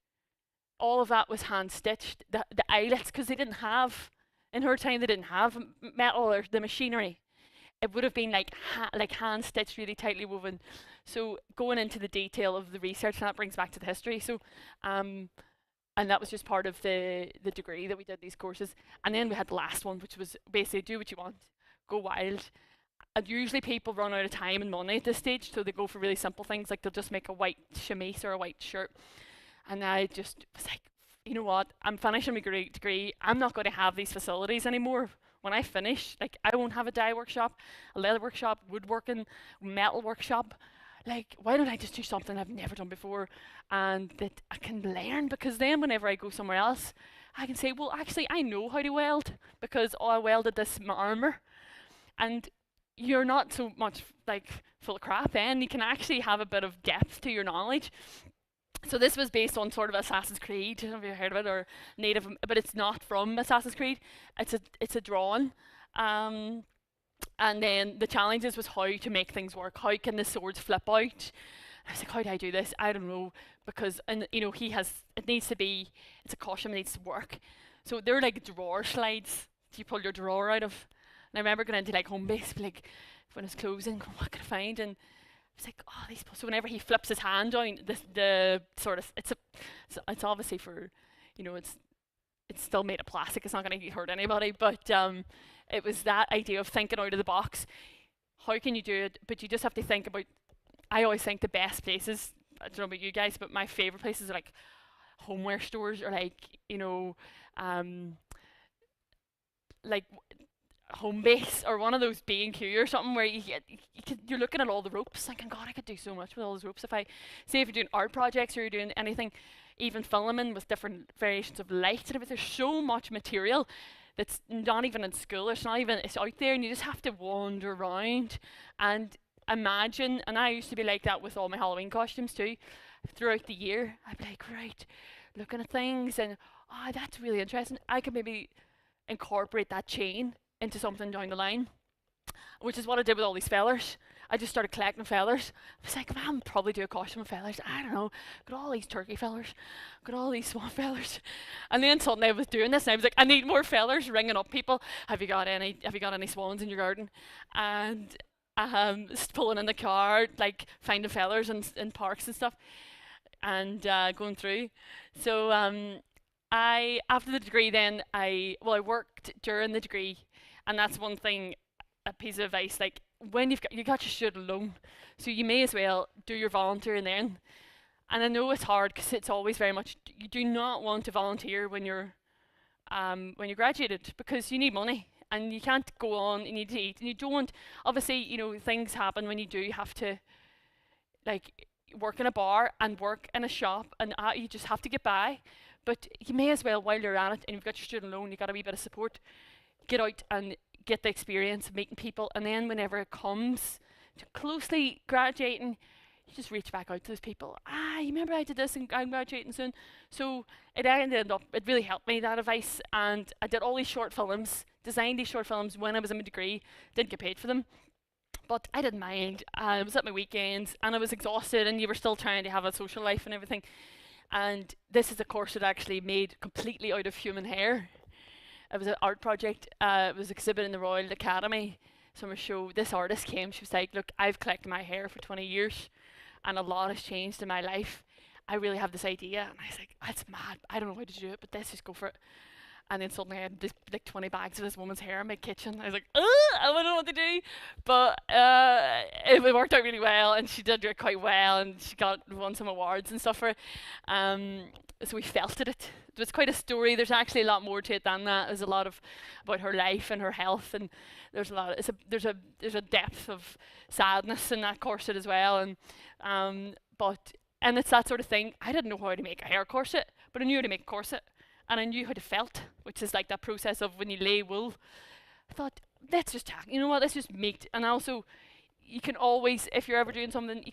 All of that was hand stitched. The eyelets, because they didn't have, in her time they didn't have metal or the machinery. It would have been like hand stitched, really tightly woven. So going into the detail of the research, and that brings back to the history. So and that was just part of the degree that we did these courses. And then we had the last one, which was basically do what you want, go wild. And usually people run out of time and money at this stage, so they go for really simple things, like they'll just make a white chemise or a white shirt. And I just was like, you know what, I'm finishing my degree, I'm not going to have these facilities anymore. When I finish, like, I won't have a dye workshop, a leather workshop, woodworking, metal workshop. Like, why don't I just do something I've never done before, and that I can learn? Because then whenever I go somewhere else, I can say, well, actually, I know how to weld, because I welded this armour. And you're not so much like full of crap then, you can actually have a bit of depth to your knowledge. So this was based on sort of Assassin's Creed, I don't know if you've heard of it, or native, but it's not from Assassin's Creed. It's a drawing, and And then the challenges was how to make things work. How can the swords flip out? I was like, how do I do this? I don't know, because, and you know, it needs to be, it's a costume, it needs to work. So they're like drawer slides you pull your drawer out of. And I remember going into like home base, like when it's closing, what can I find? And I was like, oh, these. So whenever he flips his hand down, the sort of, it's obviously for, you know, it's still made of plastic. It's not going to hurt anybody, but it was that idea of thinking out of the box. How can you do it? But you just have to think about. I always think the best places. I don't know about you guys, but my favorite places are like homeware stores, or like, you know, like home base, or one of those B&Q or something, where you're looking at all the ropes thinking, God, I could do so much with all those ropes. If you're doing art projects, or you're doing anything, even filming with different variations of light, and there's so much material that's not even in school, it's out there, and you just have to wander around and imagine. And I used to be like that with all my Halloween costumes too. Throughout the year, I'd be like, right, looking at things, and oh, that's really interesting. I could maybe incorporate that chain into something down the line, which is what I did with all these feathers. I just started collecting feathers. I was like, I'll probably do a costume of feathers. I don't know. Got all these turkey feathers, got all these swan feathers, and then suddenly I was doing this, and I was like, I need more feathers. Ringing up people, have you got any swans in your garden? And just pulling in the car, like finding feathers in parks and stuff, and going through. So I, after the degree, then I worked during the degree, and that's one thing, a piece of advice, like when you got your student loan, so you may as well do your volunteering then. And I know it's hard because it's always very much, you do not want to volunteer when you're graduated, because you need money and you can't go on, you need to eat, and you don't, obviously, you know, things happen when you do have to, like, work in a bar and work in a shop, and you just have to get by. But you may as well, while you're at it and you've got your student loan, you've got a wee bit of support, get out and get the experience of meeting people. And then whenever it comes to closely graduating, you just reach back out to those people. You remember I did this and I'm graduating soon. So it really helped me, that advice. And I did all these short films, designed these short films when I was in my degree, didn't get paid for them. But I didn't mind. I was at my weekends and I was exhausted, and you were still trying to have a social life and everything. And this is a course that actually made completely out of human hair. It was an art project. It was exhibited in the Royal Academy summer show. This artist came, she was like, look, I've collected my hair for 20 years and a lot has changed in my life. I really have this idea. And I was like, that's mad. I don't know how to do it, but let's just go for it. And then suddenly I had this, like 20 bags of this woman's hair in my kitchen. I was like, I don't know what to do. But it worked out really well, and she did it quite well, and she won some awards and stuff for it. So we felted it. It was quite a story. There's actually a lot more to it than that. There's a lot about her life and her health, and there's a lot. There's a depth of sadness in that corset as well. And it's that sort of thing. I didn't know how to make a hair corset, but I knew how to make a corset. And I knew how to felt, which is like that process of when you lay wool. I thought, let's just make it. And also, you can always, if you're ever doing something,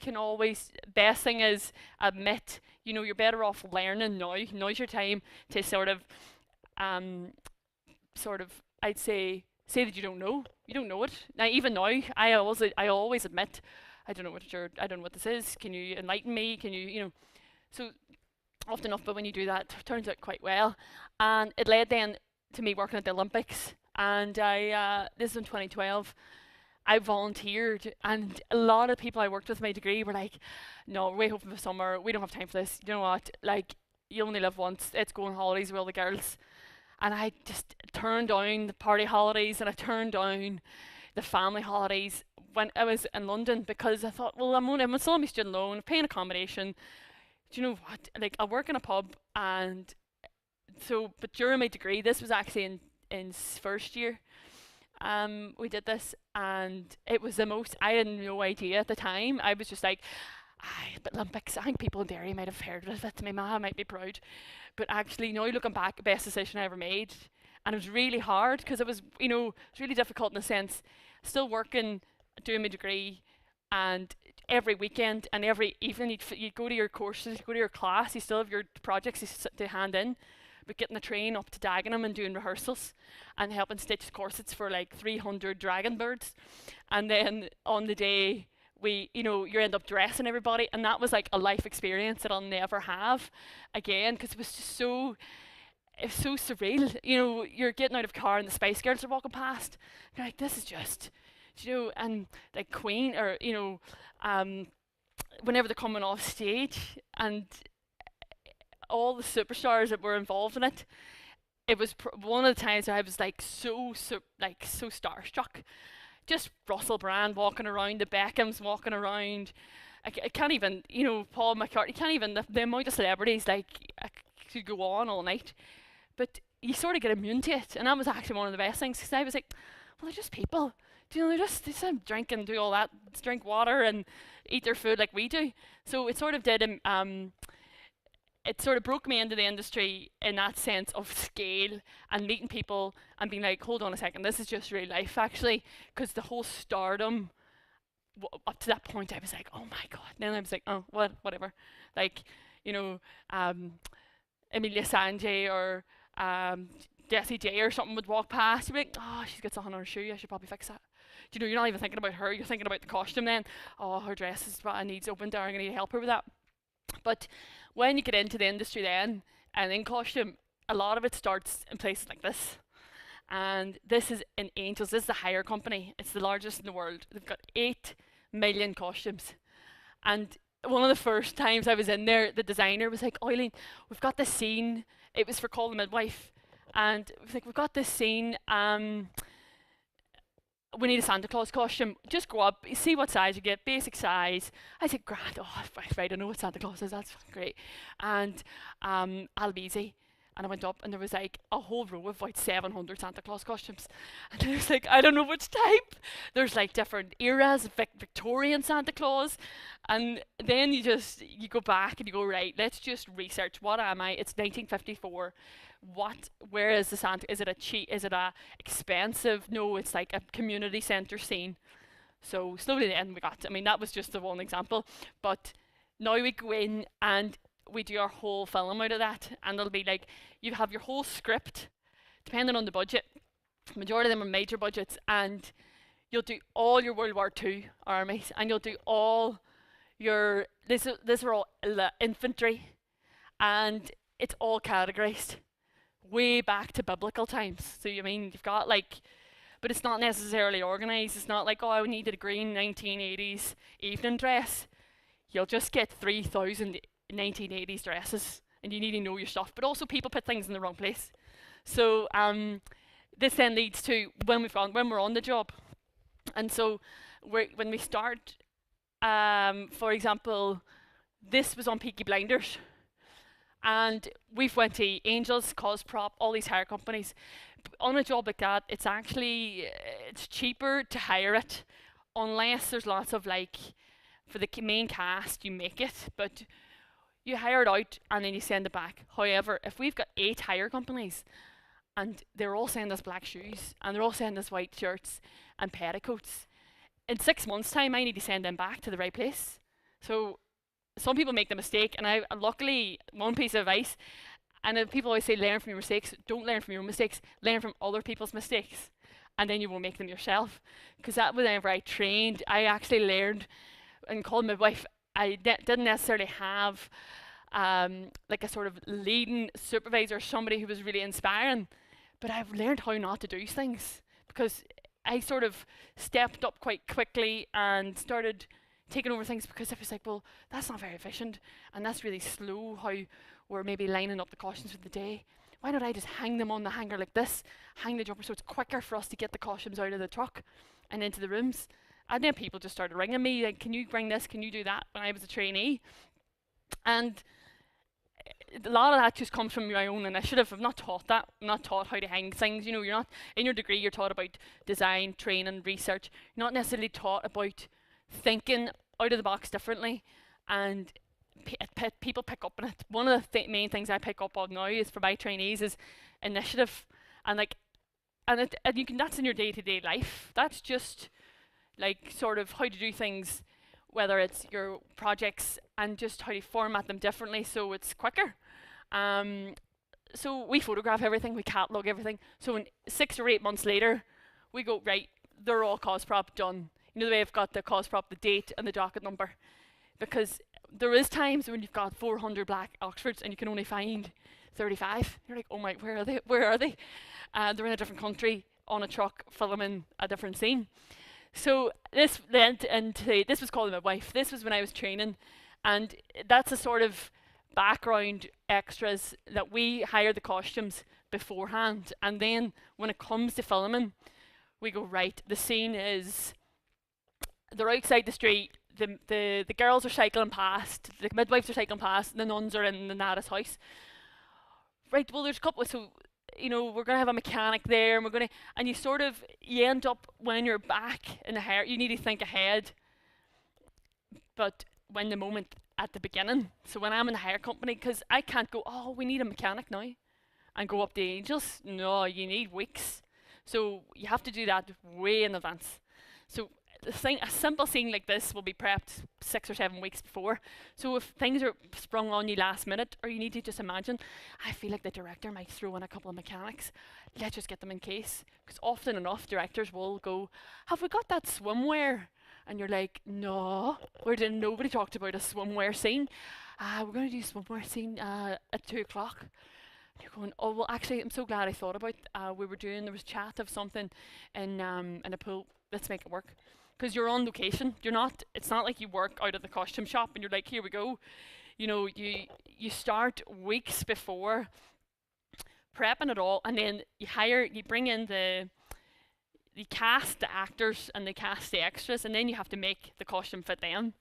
best thing is admit, you know, you're better off learning now. Now's your time to sort of, I'd say that you don't know. You don't know it. Now, even now, I always admit, I don't know what this is. Can you enlighten me? Can you, you know, so often enough, but when you do that, it turns out quite well. And it led then to me working at the Olympics. And this is in 2012, I volunteered, and a lot of people I worked with in my degree were like, no, we're way hoping for summer, we don't have time for this. You know what, like, you only live once, let's go on holidays with all the girls. And I just turned down the party holidays, and I turned down the family holidays when I was in London, because I thought, well, I'm still on my student loan, paying accommodation. Do you know what? Like, I work in a pub, and so, but during my degree, this was actually in first year, we did this, and it was the most, I had no idea at the time. I was just like, but Olympics, I think people in Derry might have heard of it. My mum might be proud. But actually, now looking back, best decision I ever made. And it was really hard, because it was, you know, it's really difficult in the sense, still working, doing my degree, and every weekend and every evening you'd go to your courses, you go to your class, you still have your projects to hand in, but getting the train up to Dagenham and doing rehearsals and helping stitch corsets for like 300 dragon birds. And then on the day, you end up dressing everybody, and that was like a life experience that I'll never have again, because it was just so surreal. You're getting out of car and the Spice Girls are walking past. You're like, this is just, and like Queen, or whenever they're coming off stage, and all the superstars that were involved in it. It was one of the times I was like so starstruck. Just Russell Brand walking around, the Beckhams walking around. I can't even, Paul McCartney, can't even, the amount of celebrities, like, I could go on all night. But you sort of get immune to it, and that was actually one of the best things, because I was like, well, they're just people. They just drink and do all that, drink water and eat their food like we do. So it sort of did, it sort of broke me into the industry in that sense of scale and meeting people and being like, hold on a second, this is just real life actually, because the whole stardom up to that point I was like, oh my god. And then I was like, oh, whatever. Like, Emilia Sanjay or Jessie J or something would walk past, you'd be like, oh, she's got something on her shoe, I should probably fix that. You're not even thinking about her, you're thinking about the costume then. Oh, her dress is what needs opened there, I'm going to need to help her with that. But when you get into the industry then, and in costume, a lot of it starts in places like this. And this is in Angels, this is the hire company. It's the largest in the world. They've got 8 million costumes. And one of the first times I was in there, the designer was like, Eileen, we've got this scene. It was for Call the Midwife. And it was like, we've got this scene. We need a Santa Claus costume. Just go up, see what size you get, basic size. I said, grand, right, I know what Santa Claus is, that's great. And I'll be easy. And I went up and there was like a whole row of like 700 Santa Claus costumes. And I was like, I don't know which type. There's like different eras, Victorian Santa Claus. And then you go back and you go, right, let's just research, what am I? It's 1954. Where is the Santa? Is it a expensive? No, it's like a community centre scene. So slowly then that was just the one example. But now we go in and we do our whole film out of that, and it'll be like, you have your whole script, depending on the budget. Majority of them are major budgets, and you'll do all your World War II armies, and you'll do all your, these are all infantry, and it's all categorized way back to biblical times. So you've got like, but it's not necessarily organized. It's not like, oh, I needed a green 1980s evening dress. You'll just get 3,000 1980s dresses, and you need to know your stuff. But also people put things in the wrong place. So this then leads to when we're on the job. And so when we start, for example, this was on Peaky Blinders. And we've went to Angels, Cosprop, all these hire companies. On a job like that, it's cheaper to hire it, unless there's lots of like, for the main cast, you make it, but you hire it out and then you send it back. However, if we've got 8 hire companies and they're all sending us black shoes and they're all sending us white shirts and petticoats, in 6 months' time, I need to send them back to the right place. So some people make the mistake, and luckily, one piece of advice, and people always say learn from your mistakes. Don't learn from your own mistakes, learn from other people's mistakes, and then you will make them yourself. Because that whenever I trained, I actually learned, and Call the Midwife, I didn't necessarily have like a sort of leading supervisor, somebody who was really inspiring, but I've learned how not to do things, because I sort of stepped up quite quickly and started taking over things, because I was like, well, that's not very efficient, and that's really slow how we're maybe lining up the costumes for the day. Why don't I just hang them on the hanger like this, hang the jumper, so it's quicker for us to get the costumes out of the truck and into the rooms. And then people just started ringing me, like, can you bring this, can you do that, when I was a trainee. And a lot of that just comes from my own initiative. I'm not taught that. I'm not taught how to hang things. You're not, in your degree, you're taught about design, training, research. You're not necessarily taught about thinking out of the box differently. And people pick up on it. One of the main things I pick up on now is for my trainees is initiative. And you can, that's in your day-to-day life. That's just like sort of how to do things, whether it's your projects and just how to format them differently so it's quicker. so we photograph everything, we catalog everything. So in 6 or 8 months later, we go, right, they're all cause prop done. You know the way I've got the cause prop, the date and the docket number. Because there is times when you've got 400 black Oxfords and you can only find 35. You're like, oh my, where are they? Where are they? They're in a different country on a truck filming a different scene. So this this was called My Wife. This was when I was training, and that's a sort of background extras that we hire the costumes beforehand, and then when it comes to filming, we go, right, the scene is they're outside the street. The girls are cycling past, the midwives are cycling past, the nuns are in the Nada's house. Right, well, there's a couple, so, you know, we're going to have a mechanic there, and we're going to, and you end up, when you're back in the hair, you need to think ahead. But when the moment at the beginning, so when I'm in the hire company, because I can't go, oh, we need a mechanic now, and go up the Angels. No, you need weeks. So you have to do that way in advance. So a simple scene like this will be prepped 6 or 7 weeks before. So if things are sprung on you last minute, or you need to just imagine, I feel like the director might throw in a couple of mechanics. Let's just get them in case. Because often enough, directors will go, have we got that swimwear? And you're like, no, nobody talked about a swimwear scene. We're going to do a swimwear scene at 2 o'clock. You're going, oh, well, actually, I'm so glad I thought about there was chat of something in a pool. Let's make it work. Because you're on location. It's not like you work out of the costume shop and you're like, here we go. You know, you start weeks before prepping it all, and then you bring in the cast the actors and they cast the extras, and then you have to make the costume fit them.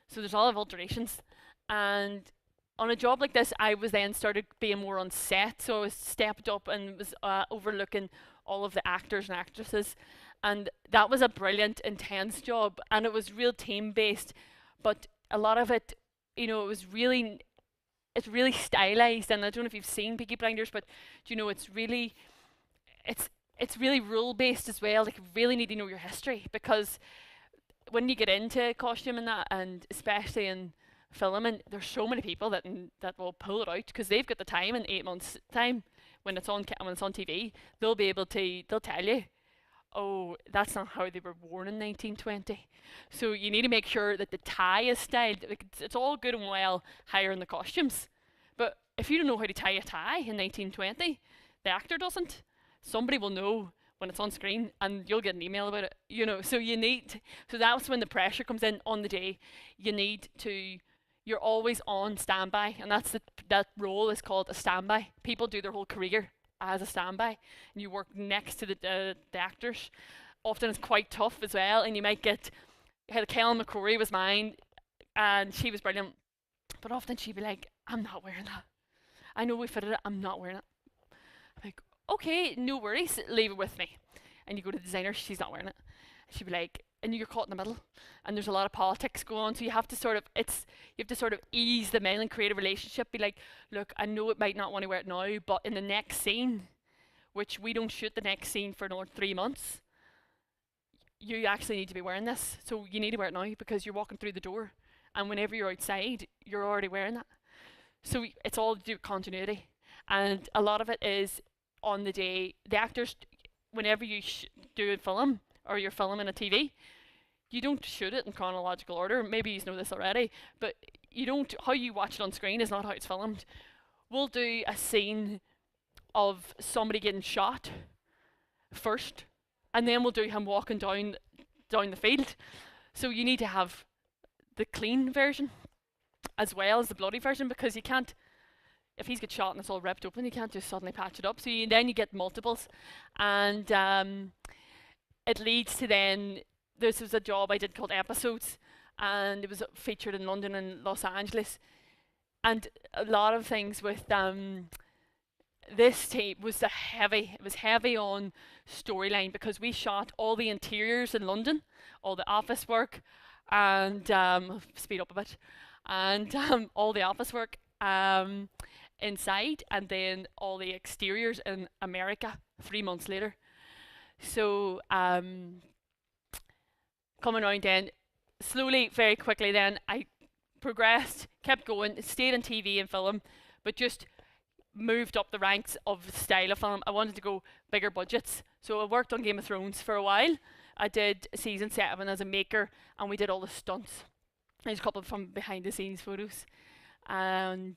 So there's a lot of alterations. And on a job like this, I was then started being more on set, so I was stepped up and was overlooking all of the actors and actresses, and that was a brilliant, intense job, and it was real team-based, but a lot of it, you know, it's really stylized, and I don't know if you've seen Peaky Blinders, but you know, it's really rule-based as well. Like, you really need to know your history, because when you get into costume and that, and especially in filming, there's so many people that will pull it out because they've got the time in 8 months' time when it's on TV. They'll tell you, oh, that's not how they were worn in 1920. So you need to make sure that the tie is styled. Like, it's all good and well hiring the costumes, but if you don't know how to tie a tie in 1920, the actor doesn't. Somebody will know when it's on screen, and you'll get an email about it. You know, so that's when the pressure comes in on the day. You're always on standby, and that role is called a standby. People do their whole career as a standby, and you work next to the actors. Often it's quite tough as well, and you might get, Kellen McCrory was mine, and she was brilliant, but often she'd be like, I'm not wearing that. I know we fitted it, I'm not wearing it. I'm like, okay, no worries, leave it with me. And you go to the designer, she's not wearing it. She'd be like, and you're caught in the middle, and there's a lot of politics going on, so you have to sort of ease the male and create a relationship. Be like, look, I know it might not want to wear it now, but in the next scene, which we don't shoot the next scene for another 3 months, you actually need to be wearing this. So you need to wear it now because you're walking through the door, and whenever you're outside, you're already wearing that. So it's all to do with continuity, and a lot of it is on the day. The actors, whenever you do a film or you're filming a TV, you don't shoot it in chronological order. Maybe you know this already, but how you watch it on screen is not how it's filmed. We'll do a scene of somebody getting shot first, and then we'll do him walking down the field. So you need to have the clean version as well as the bloody version, because you can't, if he's got shot and it's all ripped open, you can't just suddenly patch it up. So then you get multiples, and it leads to then, this was a job I did called Episodes, and it was featured in London and Los Angeles, and a lot of things with this tape was it was heavy on storyline, because we shot all the interiors in London, all the office work, and speed up a bit, and all the office work inside, and then all the exteriors in America 3 months later. So coming around then, slowly, very quickly then, I progressed, kept going, stayed on TV and film, but just moved up the ranks of the style of film. I wanted to go bigger budgets. So I worked on Game of Thrones for a while. I did season 7 as a maker, and we did all the stunts. There's a couple from behind the scenes photos. And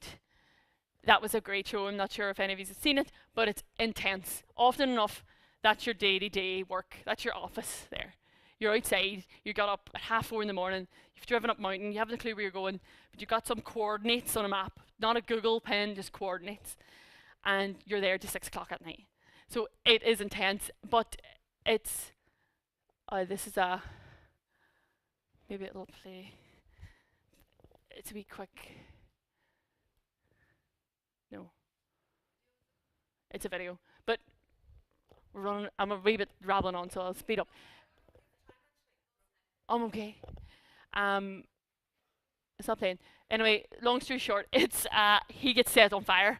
that was a great show. I'm not sure if any of you have seen it, but it's intense. Often enough, that's your day-to-day work. That's your office there. You're outside, you got up at 4:30 in the morning, you've driven up mountain, you haven't a clue where you're going, but you've got some coordinates on a map, not a Google pen, just coordinates. And you're there till 6 o'clock at night. So it is intense, but it's, this is maybe it'll play, it's a wee quick, no, it's a video, but we're running, I'm a wee bit rambling on, so I'll speed up. I'm okay. It's not playing. Anyway, long story short, it's he gets set on fire,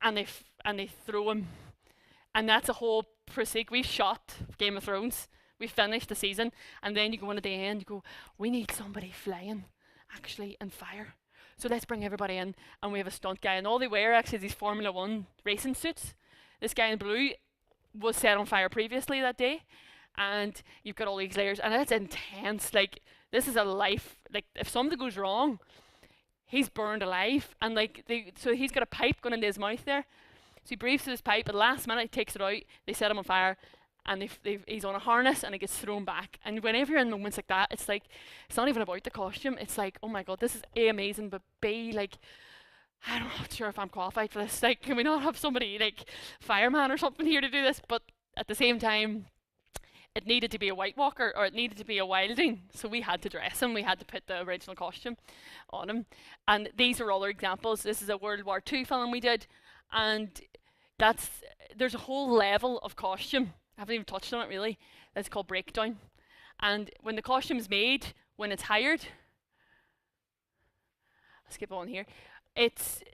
and they throw him, and that's a whole procedure. We've shot Game of Thrones. We finished the season, and then you go in at the end. You go, we need somebody flying, actually, and fire. So let's bring everybody in, and we have a stunt guy, and all they wear actually is these Formula 1 racing suits. This guy in blue was set on fire previously that day. And you've got all these layers, and it's intense. Like, this is a life. Like, if something goes wrong, he's burned alive. And like, so he's got a pipe going into his mouth there. So he breathes through his pipe. At the last minute, he takes it out. They set him on fire, and he's on a harness, and he gets thrown back. And whenever you're in moments like that, it's like, it's not even about the costume. It's like, oh my God, this is A, amazing, but B, like, I'm not sure if I'm qualified for this. Like, can we not have somebody like fireman or something here to do this? But at the same time, it needed to be a White Walker, or it needed to be a wilding, so we had to dress him. We had to put the original costume on him. And these are other examples. This is a World War II film we did, and there's a whole level of costume. I haven't even touched on it really. That's called breakdown. And when the costume is made, when it's hired, I'll skip on here. It's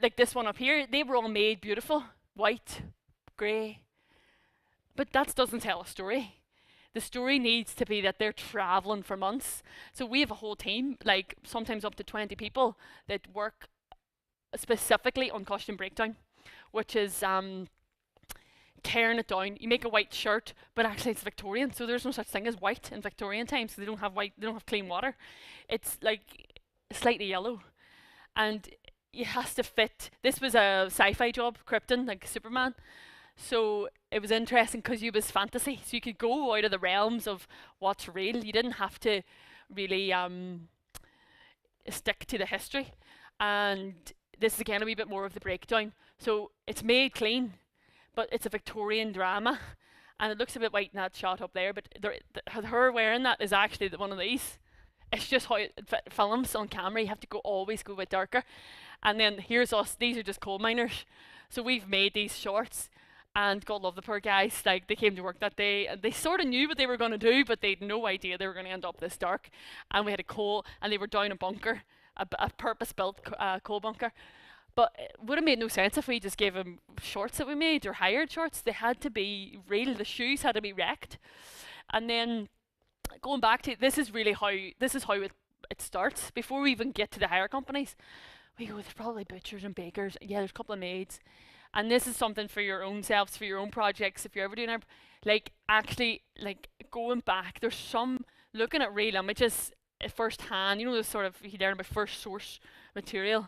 like this one up here. They were all made beautiful, white, grey. But that doesn't tell a story. The story needs to be that they're traveling for months. So we have a whole team, like sometimes up to 20 people, that work specifically on costume breakdown, which is tearing it down. You make a white shirt, but actually it's Victorian, so there's no such thing as white in Victorian times. So they don't have white, they don't have clean water. It's like slightly yellow, and it has to fit. This was a sci-fi job, Krypton, like Superman. So it was interesting because you was fantasy, so you could go out of the realms of what's real. You didn't have to really stick to the history. And this is again a wee bit more of the breakdown. So it's made clean, but it's a Victorian drama, and it looks a bit white in that shot up there. But her wearing that is actually one of these. It's just how it films on camera. You have to always go a bit darker. And then here's us. These are just coal miners. So we've made these shorts. And God love the poor guys, like they came to work that day and they sort of knew what they were going to do, but they had no idea they were going to end up this dark. And we had a coal, and they were down a bunker, a purpose-built coal bunker. But it would have made no sense if we just gave them shorts that we made or hired shorts. They had to be real. The shoes had to be wrecked. And then going back to, this is how it starts. Before we even get to the hire companies, we go, there's probably butchers and bakers. Yeah, there's a couple of maids. And this is something for your own selves, for your own projects, if you're ever doing it. Like, actually, like, going back, there's some, looking at real images at first hand, you know, this sort of, you learn about first source material.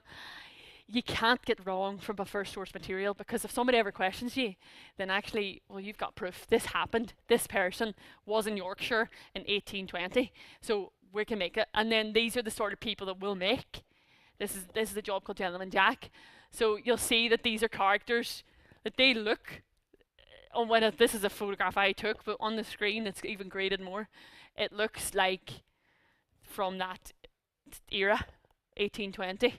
You can't get wrong from a first source material, because if somebody ever questions you, then actually, well, you've got proof. This happened. This person was in Yorkshire in 1820. So we can make it. And then these are the sort of people that we'll make. This is a job called Gentleman Jack. So you'll see that these are characters that they look, this is a photograph I took, but on the screen it's even graded more. It looks like from that era, 1820.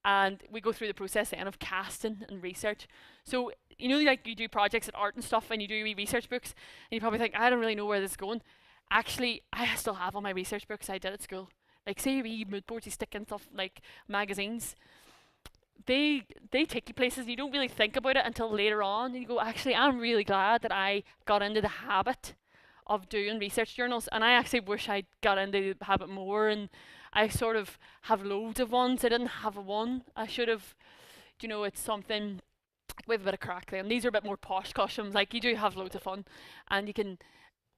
And we go through the process then of casting and research. So, you know, like you do projects at art and stuff, and you do research books, and you probably think, I don't really know where this is going. Actually, I still have all my research books I did at school. Like, say you mood boards, you stick in stuff like magazines. They take you places, you don't really think about it until later on. And you go, actually, I'm really glad that I got into the habit of doing research journals, and I actually wish I got into the habit more. And I sort of have loads of ones. I didn't have one. I should have, you know, it's something with a bit of crack then. These are a bit more posh costumes. Like, you do have loads of fun, and you can,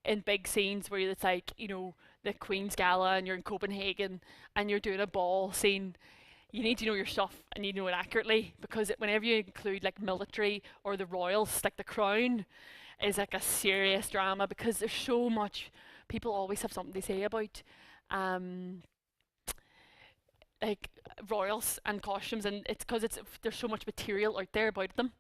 in big scenes where it's like, you know, the Queen's Gala and you're in Copenhagen and you're doing a ball scene, you need to know your stuff and you know it accurately, because whenever you include like military or the royals, like the crown is like a serious drama, because there's so much, people always have something to say about like royals and costumes, and it's because there's so much material out there about them.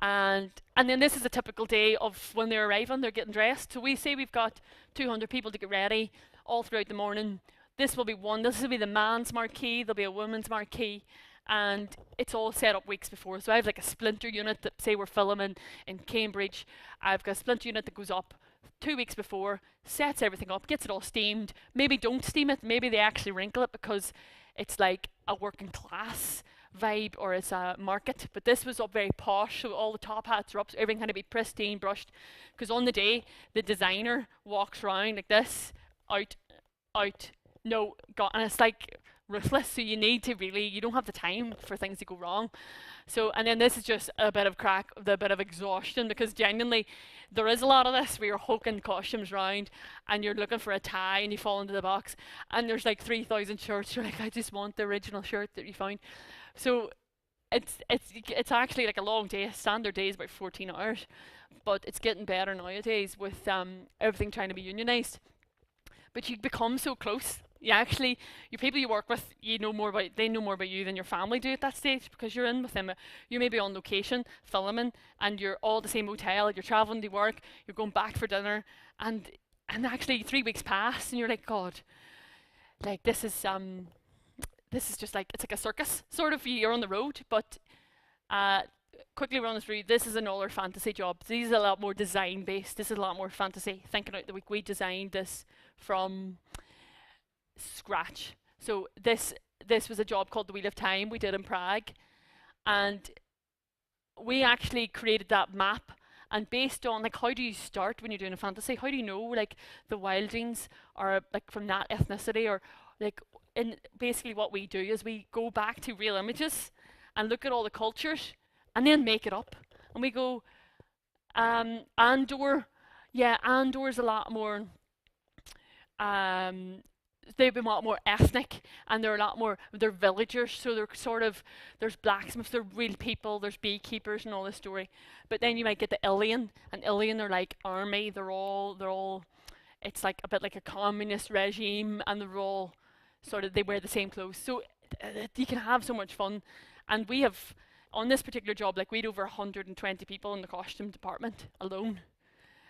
And then this is a typical day of when they're arriving, they're getting dressed. So we say we've got 200 people to get ready all throughout the morning. This will be the man's marquee, there'll be a woman's marquee, and it's all set up weeks before. So I have like a splinter unit that, say we're filming in Cambridge, I've got a splinter unit that goes up 2 weeks before, sets everything up, gets it all steamed. Maybe don't steam it, maybe they actually wrinkle it because it's like a working class vibe, or it's a market. But this was up very posh, so all the top hats are up, so everything had to be pristine, brushed, because on the day the designer walks around like this, out, no, got, and it's like ruthless. So you need to really, you don't have the time for things to go wrong. So, and then this is just a bit of crack, the bit of exhaustion, because genuinely there is a lot of this where you're hulking costumes round and you're looking for a tie and you fall into the box and there's like 3,000 shirts. You're like, I just want the original shirt that you found. So it's actually like a long day. Standard day is about 14 hours, but it's getting better nowadays with everything trying to be unionized. But you become so close. You actually, your people you work with, they know more about you than your family do at that stage, because you're in with them. You may be on location filming and you're all at the same hotel, you're traveling to work, you're going back for dinner, and actually 3 weeks pass and you're like, God, like this is just like, it's like a circus sort of. You're on the road. But quickly run through, this is another fantasy job. These are a lot more design based. This is a lot more fantasy, thinking out the week. We designed this from scratch. So this was a job called The Wheel of Time we did in Prague, and we actually created that map. And based on like, how do you start when you're doing a fantasy? How do you know like the wildlings are like from that ethnicity, or like, and basically what we do is we go back to real images and look at all the cultures and then make it up. And we go, Andor's a lot more they've been a lot more ethnic, and they're villagers, so they're sort of, there's blacksmiths, they're real people, there's beekeepers and all this story. But then you might get the Ilian, and Ilian are like army, they're all, it's like a bit like a communist regime, and they're all sort of, they wear the same clothes. So you can have so much fun. And we have, on this particular job, like we had over 120 people in the costume department alone.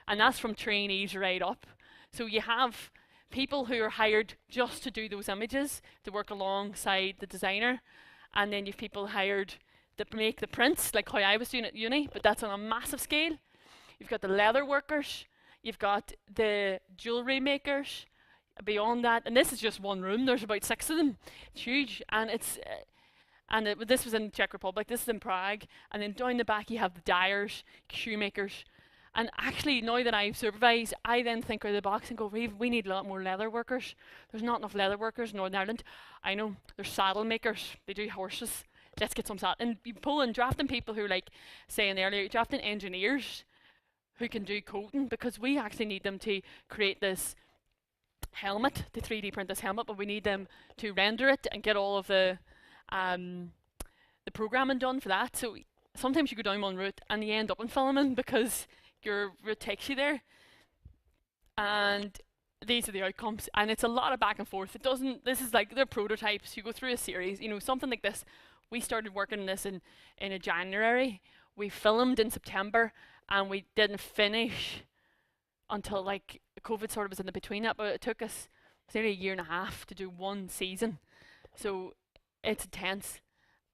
And that's from trainees right up. So you have people who are hired just to do those images, to work alongside the designer, and then you've people hired to make the prints, like how I was doing at uni, but that's on a massive scale. You've got the leather workers, you've got the jewellery makers, beyond that, and this is just one room, there's about 6 of them. It's huge, and this was in Czech Republic, this is in Prague, and then down the back you have the dyers, shoemakers. And actually, now that I supervise, I then think out of the box and go, we need a lot more leather workers. There's not enough leather workers in Northern Ireland. I know, there's saddle makers, they do horses. Let's get some saddle. And you pull in drafting people who, like saying earlier, drafting engineers who can do coding, because we actually need them to create this helmet, to 3D print this helmet, but we need them to render it and get all of the programming done for that. So sometimes you go down one route and you end up in filming because your route takes you there. And these are the outcomes, and it's a lot of back and forth. This is like, they're prototypes. You go through a series, something like this. We started working on this in a January. We filmed in September, and we didn't finish until like COVID sort of was in the between that, but it took us nearly a year and a half to do one season. So it's intense.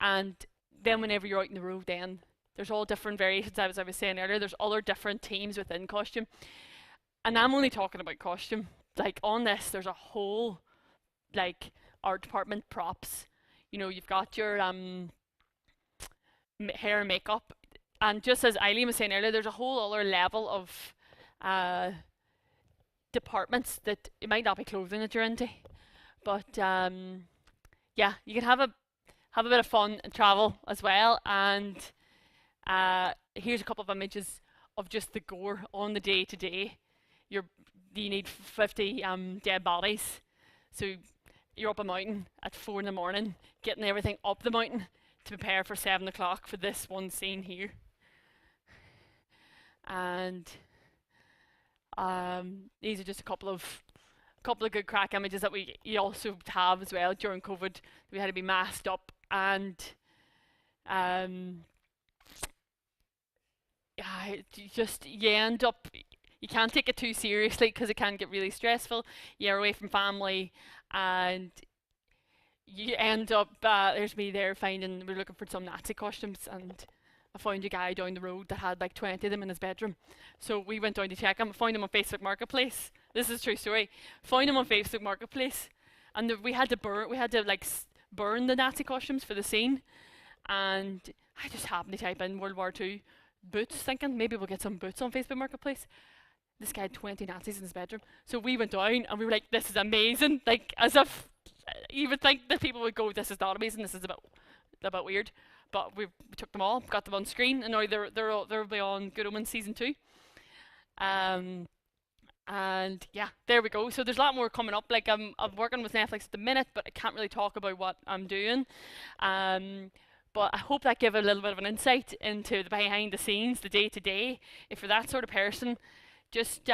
And then whenever you're out in the road, then there's all different variations. As I was saying earlier, there's other different teams within costume. And I'm only talking about costume. Like on this, there's a whole like art department, props. You've got your hair and makeup. And just as Eileen was saying earlier, there's a whole other level of departments that it might not be clothing that you're into. But yeah, you can have have a bit of fun and travel as well. And here's a couple of images of just the gore on the day to day. You need 50 dead bodies. So you're up a mountain at 4 in the morning, getting everything up the mountain to prepare for 7 o'clock for this one scene here. And these are just a couple of good crack images that you also have as well during COVID. We had to be masked up, and you end up, you can't take it too seriously because it can get really stressful. You're away from family, and you end up, there's me there we're looking for some Nazi costumes, and I found a guy down the road that had like 20 of them in his bedroom. So we went down to check him. I found him on Facebook Marketplace. This is a true story. Found him on Facebook Marketplace, and we had to burn the Nazi costumes for the scene. And I just happened to type in World War II boots, thinking maybe we'll get some boots on Facebook Marketplace. This guy had 20 Nazis in his bedroom. So we went down and we were like, this is amazing. Like, as if you would think that people would go, this is not amazing, this is a bit weird. But we took them all, got them on screen, and now they'll be on Good Omens season 2. And yeah, there we go. So there's a lot more coming up. Like I'm working with Netflix at the minute, but I can't really talk about what I'm doing. But I hope that gave a little bit of an insight into the behind the scenes, the day to day. If you're that sort of person, just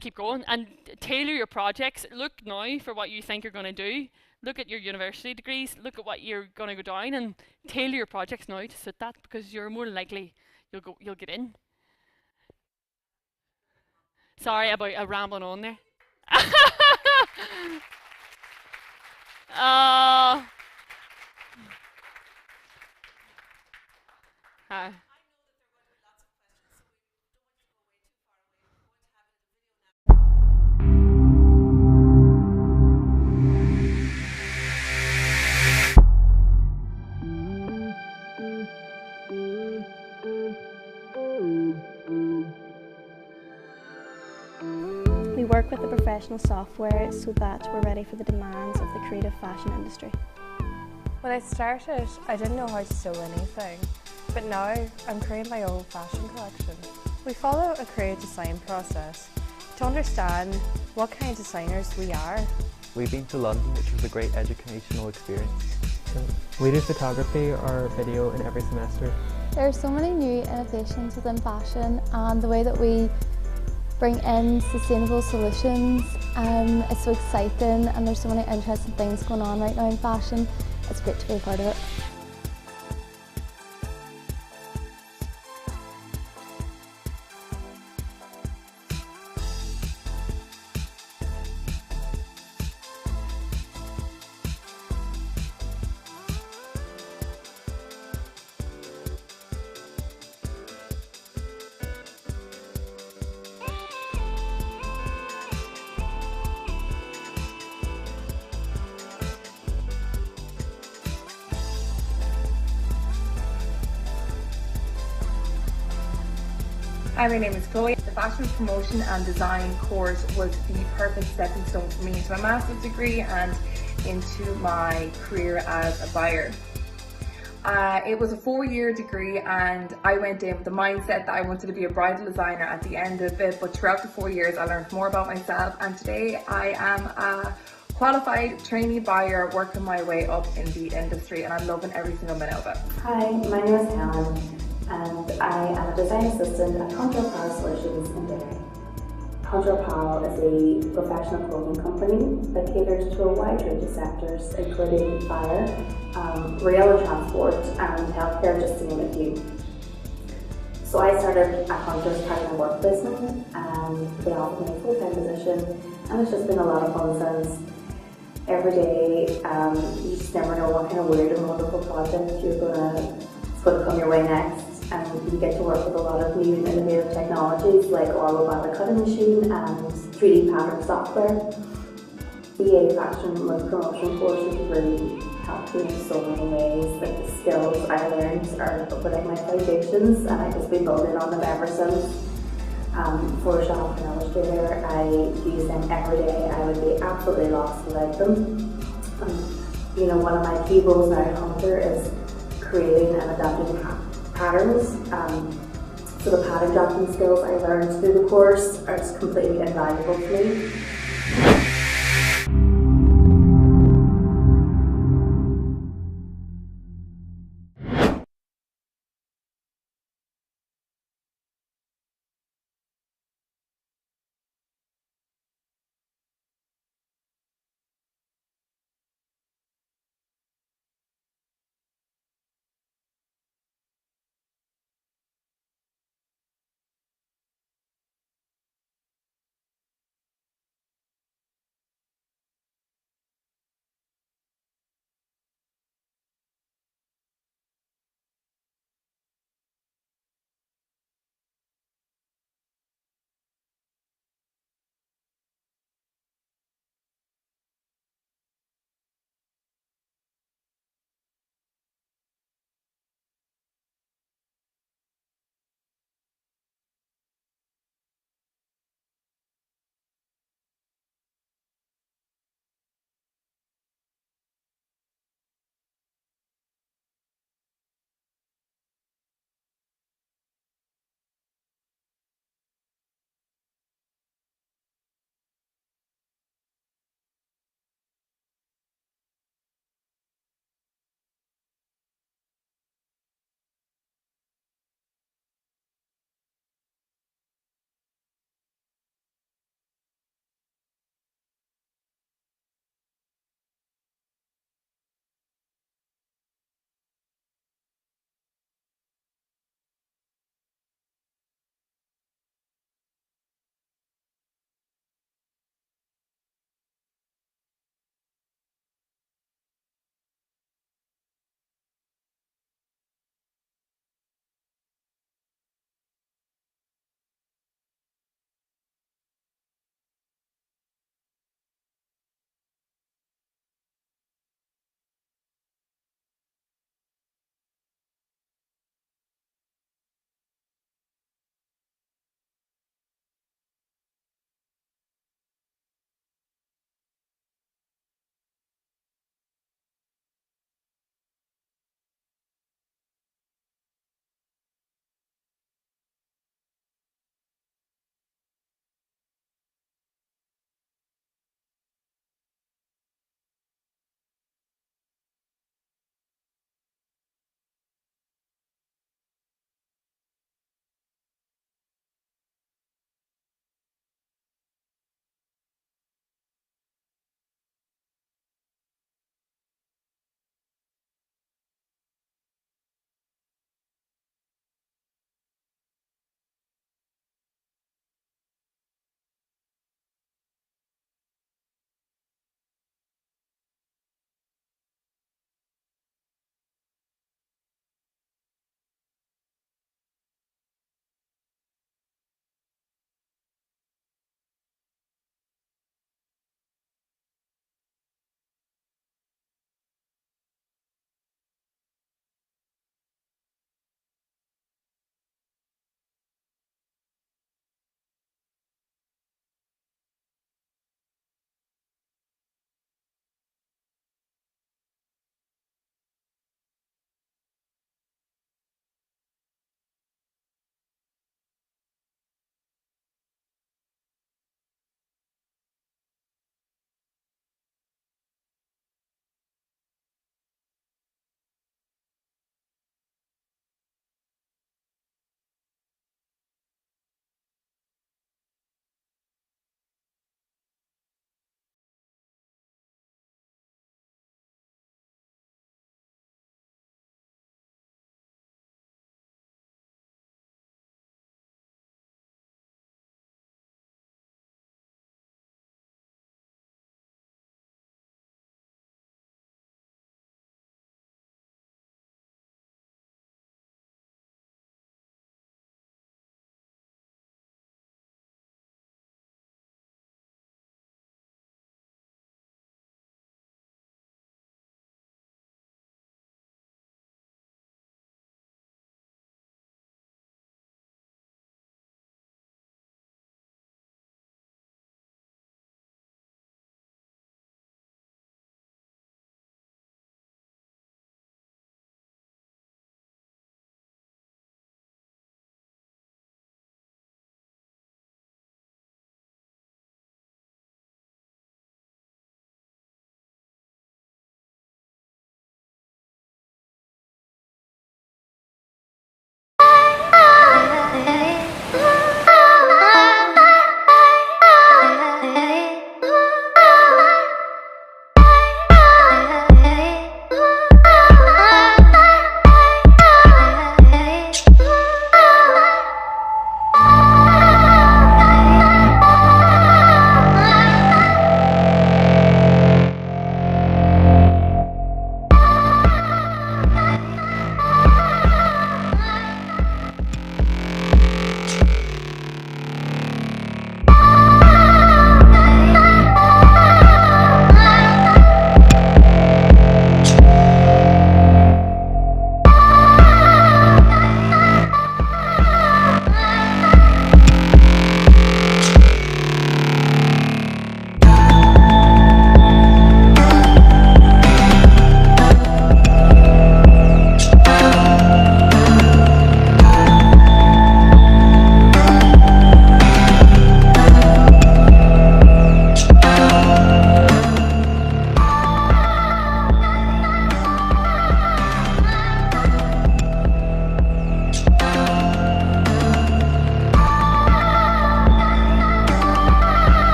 keep going and tailor your projects. Look now for what you think you're going to do. Look at your university degrees. Look at what you're going to go down, and tailor your projects now to suit that, because you're more likely you'll get in. Sorry about rambling on there. Hi. We work with the professional software so that we're ready for the demands of the creative fashion industry. When I started, I didn't know how to sew anything, but now I'm creating my own fashion collection. We follow a creative design process to understand what kind of designers we are. We've been to London, which was a great educational experience. We do photography or video in every semester. There are so many new innovations within fashion, and the way that we bring in sustainable solutions it's so exciting, and there's so many interesting things going on right now in fashion. It's great to be a part of it. Hi, my name is Chloe. The fashion promotion and design course was the perfect stepping stone for me into my master's degree and into my career as a buyer. It was a 4-year degree, and I went in with the mindset that I wanted to be a bridal designer at the end of it, but throughout the 4 years I learned more about myself, and today I am a qualified trainee buyer working my way up in the industry, and I'm loving every single minute of it. Hi, my name is Helen, and I am a design assistant at Contour Apparel Solutions in Derry. Contour Apparel is a professional clothing company that caters to a wide range of sectors, including fire, rail and transport, and healthcare, just to name a few. So I started at Contour as part of my work placement, and they offered me a full-time position, and it's just been a lot of fun since. Every day, you just never know what kind of weird and wonderful project it's going to come your way next. And you get to work with a lot of new and innovative technologies like our robotic cutting machine and 3D pattern software. The Fashion Month promotion course has really helped me in so many ways. Like, the skills I learned are like my foundations, and I've just been building on them ever since. Photoshop and Illustrator, I use them every day. I would be absolutely lost without them. You know, one of my key roles now at Hunter is creating and adapting patterns. So the pattern drafting skills I learned through the course are just completely invaluable to me.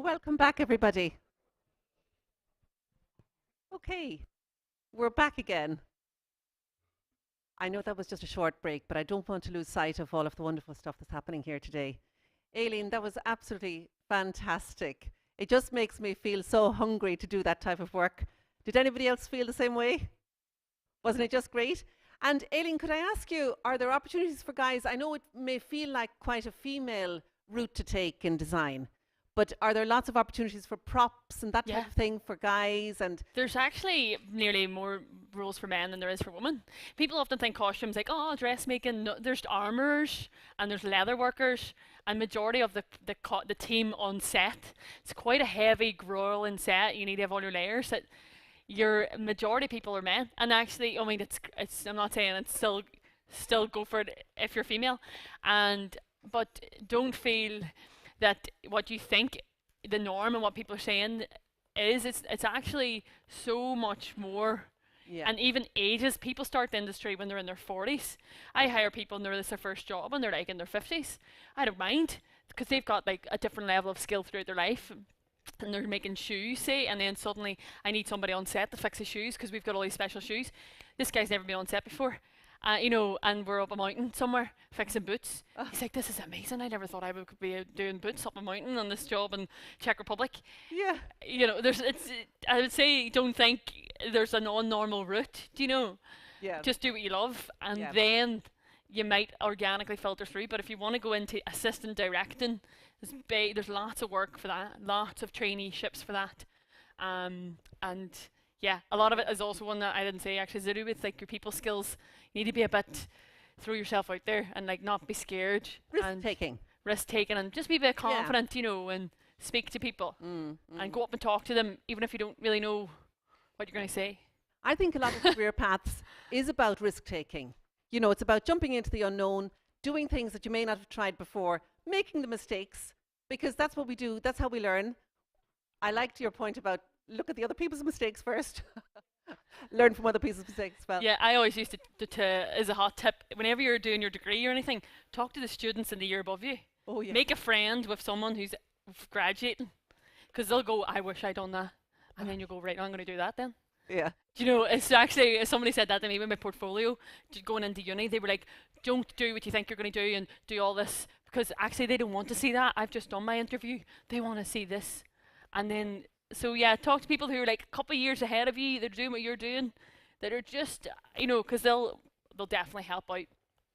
Welcome back, everybody. Okay, we're back again. I know that was just a short break, but I don't want to lose sight of all of the wonderful stuff that's happening here today. Aileen, that was absolutely fantastic. It just makes me feel so hungry to do that type of work. Did anybody else feel the same way? Wasn't it just great? And Aileen, could I ask you, are there opportunities for guys? I know it may feel like quite a female route to take in design, but are there lots of opportunities for props and that type of thing for guys? And there's actually nearly more roles for men than there is for women. People often think costumes like, oh, dressmaking. No, there's armourers and there's leather workers, and majority of the team on set. It's quite a heavy, grueling set. You need to have all your layers. That your majority people are men, and actually, I mean, it's. I'm not saying it's still go for it if you're female, but don't feel that what you think the norm and what people are saying is, it's actually so much more. Yeah. And even ages, people start the industry when they're in their 40s. I hire people and this is their first job and they're like in their 50s. I don't mind, because they've got like a different level of skill throughout their life. And they're making shoes, say, and then suddenly I need somebody on set to fix his shoes because we've got all these special shoes. This guy's never been on set before. You know, and we're up a mountain somewhere fixing boots. He's like, this is amazing. I never thought I would be doing boots up a mountain on this job in Czech Republic. Yeah. You know, I would say, don't think there's a non-normal route, do you know? Yeah. Just do what you love, and then you might organically filter through. But if you want to go into assistant directing, there's lots of work for that, lots of traineeships for that. And yeah, a lot of it is also one that I didn't say actually, to do with like your people skills. You need to be a bit, throw yourself out there and like not be scared. Risk taking and just be a bit confident, you know, and speak to people and go up and talk to them, even if you don't really know what you're going to say. I think a lot of career paths is about risk taking. You know, it's about jumping into the unknown, doing things that you may not have tried before, making the mistakes, because that's what we do. That's how we learn. I liked your point about look at the other people's mistakes first. Learn from other people's mistakes as well. Yeah, I always used to as a hot tip, whenever you're doing your degree or anything, talk to the students in the year above you. Oh yeah. Make a friend with someone who's graduating, because they'll go, I wish I'd done that. And then you go, right, I'm going to do that then. Yeah. Do you know, it's actually, somebody said that to me with my portfolio, going into uni, they were like, don't do what you think you're going to do and do all this, because actually they don't want to see that. I've just done my interview. They want to see this. And then, so yeah, talk to people who are like a couple of years ahead of you, they're doing what you're doing, that are just, you know, because they'll definitely help out.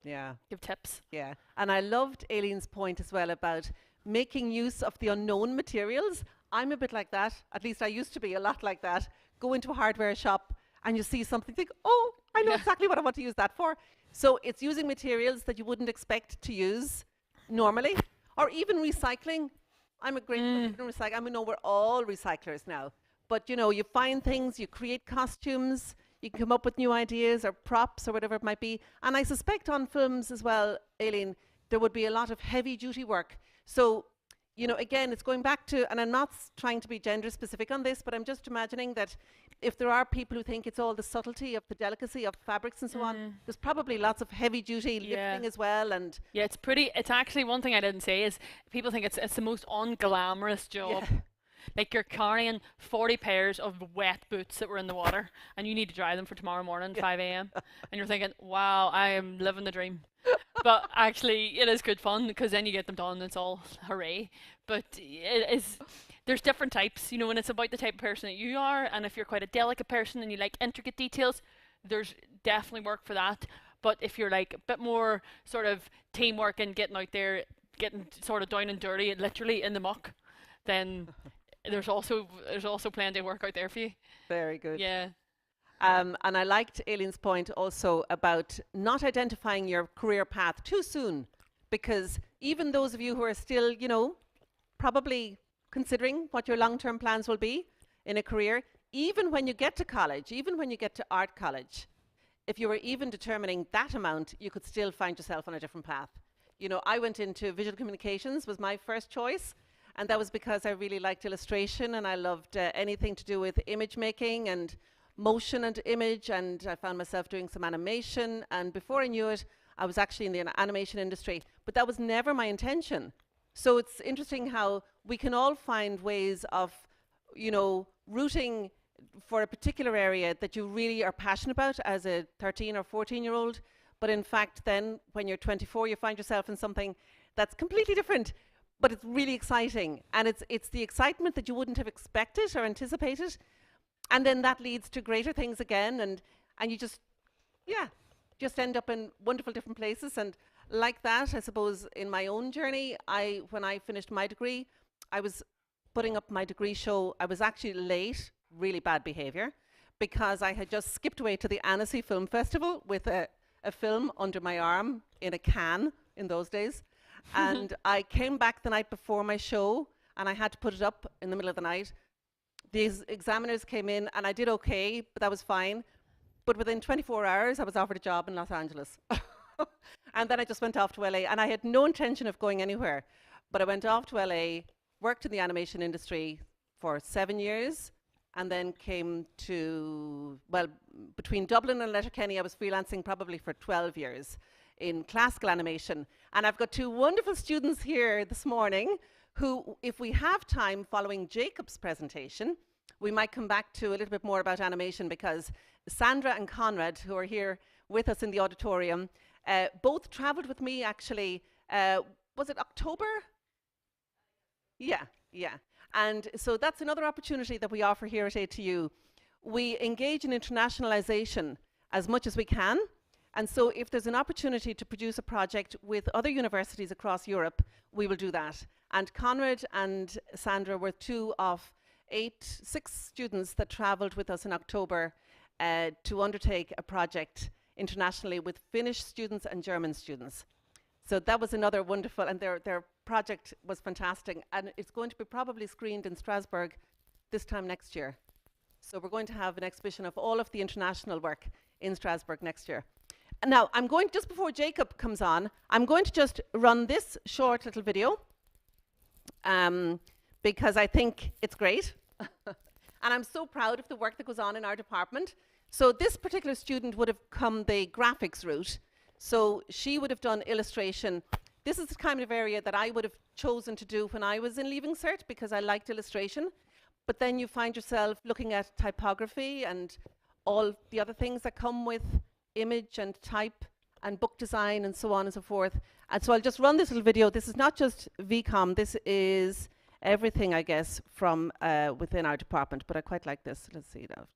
Yeah. Give tips. Yeah. And I loved Aileen's point as well about making use of the unknown materials. I'm a bit like that. At least I used to be a lot like that. Go into a hardware shop and you see something, think, oh, I know exactly what I want to use that for. So it's using materials that you wouldn't expect to use normally, or even recycling. I'm a great recycler. I mean, no, we're all recyclers now. But, you know, you find things, you create costumes, you can come up with new ideas or props or whatever it might be. And I suspect on films as well, Aileen, there would be a lot of heavy duty work. So, you know, again, it's going back to, and I'm not trying to be gender specific on this, but I'm just imagining that if there are people who think it's all the subtlety of the delicacy of fabrics and so on, there's probably lots of heavy duty lifting as well. And yeah, it's actually, one thing I didn't say is people think it's the most unglamorous job. Yeah. Like you're carrying 40 pairs of wet boots that were in the water and you need to dry them for tomorrow morning, 5 a.m. And you're thinking, wow, I am living the dream. But actually, it is good fun because then you get them done and it's all hooray. But there's different types, you know, and it's about the type of person that you are. And if you're quite a delicate person and you like intricate details, there's definitely work for that. But if you're like a bit more sort of teamwork and getting out there, getting sort of down and dirty, literally in the muck, then there's also plenty of work out there for you. Very good. Yeah. And I liked Aileen's point also about not identifying your career path too soon, because even those of you who are still, you know, probably considering what your long-term plans will be in a career, even when you get to college, even when you get to art college, if you were even determining that amount, you could still find yourself on a different path. You know, I went into visual communications, was my first choice. And that was because I really liked illustration and I loved anything to do with image making and motion and image, and I found myself doing some animation, and before I knew it, I was actually in the animation industry. But that was never my intention. So it's interesting how we can all find ways of, you know, rooting for a particular area that you really are passionate about as a 13 or 14-year-old, but in fact then when you're 24 you find yourself in something that's completely different, but it's really exciting, and it's the excitement that you wouldn't have expected or anticipated, and then that leads to greater things again, and you just end up in wonderful different places. And like that, I suppose in my own journey, when I finished my degree, I was putting up my degree show. I was actually late, really bad behavior, because I had just skipped away to the Annecy Film Festival with a film under my arm in a can in those days. And I came back the night before my show and I had to put it up in the middle of the night. These examiners came in and I did okay, but that was fine. But within 24 hours, I was offered a job in Los Angeles. And then I just went off to LA, and I had no intention of going anywhere. But I went off to LA, worked in the animation industry for 7 years, and then came to, well, between Dublin and Letterkenny, I was freelancing probably for 12 years in classical animation. And I've got two wonderful students here this morning who, if we have time following Jacob's presentation, we might come back to a little bit more about animation, because Sandra and Conrad, who are here with us in the auditorium, both traveled with me actually, was it October? Yeah. And so that's another opportunity that we offer here at ATU. We engage in internationalization as much as we can. And so if there's an opportunity to produce a project with other universities across Europe, we will do that. And Conrad and Sandra were two of 6 students that traveled with us in October to undertake a project internationally with Finnish students and German students. So that was another wonderful, and their project was fantastic, and it's going to be probably screened in Strasbourg this time next year. So we're going to have an exhibition of all of the international work in Strasbourg next year. And now, I'm going, just before Jacob comes on, I'm going to just run this short little video because I think it's great. And I'm so proud of the work that goes on in our department. So this particular student would have come the graphics route. So she would have done illustration. This is the kind of area that I would have chosen to do when I was in Leaving Cert, because I liked illustration. But then you find yourself looking at typography and all the other things that come with image and type and book design and so on and so forth. And so I'll just run this little video. This is not just VCOM, this is everything, I guess, from within our department, but I quite like this. Let's see now.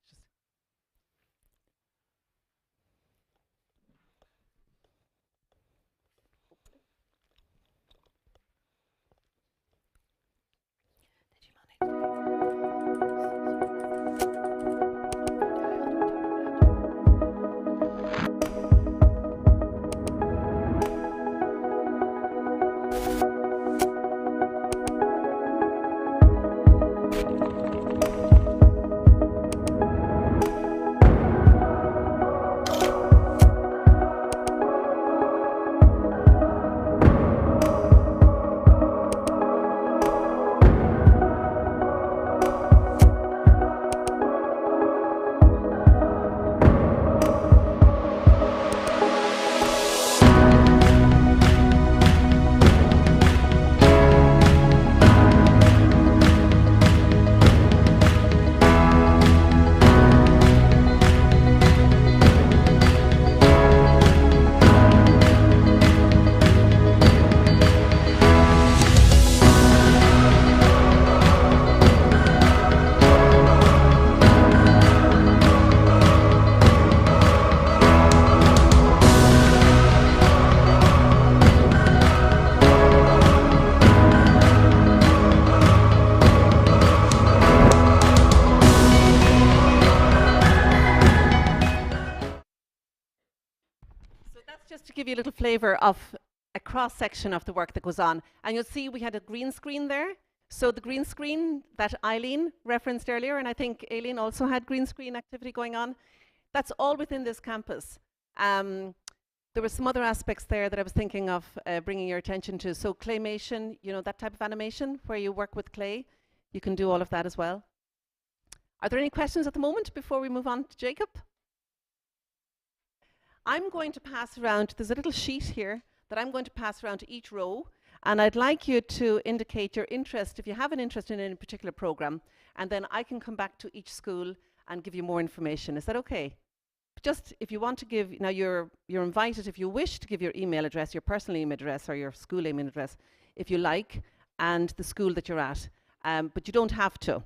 Give you a little flavor of a cross-section of the work that goes on. And you'll see we had a green screen there. So the green screen that Eileen referenced earlier, and I think Aileen also had green screen activity going on, that's all within this campus. There were some other aspects there that I was thinking of bringing your attention to. So claymation, you know, that type of animation where you work with clay, you can do all of that as well. Are there any questions at the moment before we move on to Jacob? I'm going to pass around, there's a little sheet here that I'm going to pass around to each row, And I'd like you to indicate your interest, if you have an interest in any particular program, and then I can come back to each school and give you more information. Is that okay? Just if you want to give, now you're invited, if you wish to give your email address, your personal email address or your school email address, if you like, and the school that you're at. But you don't have to.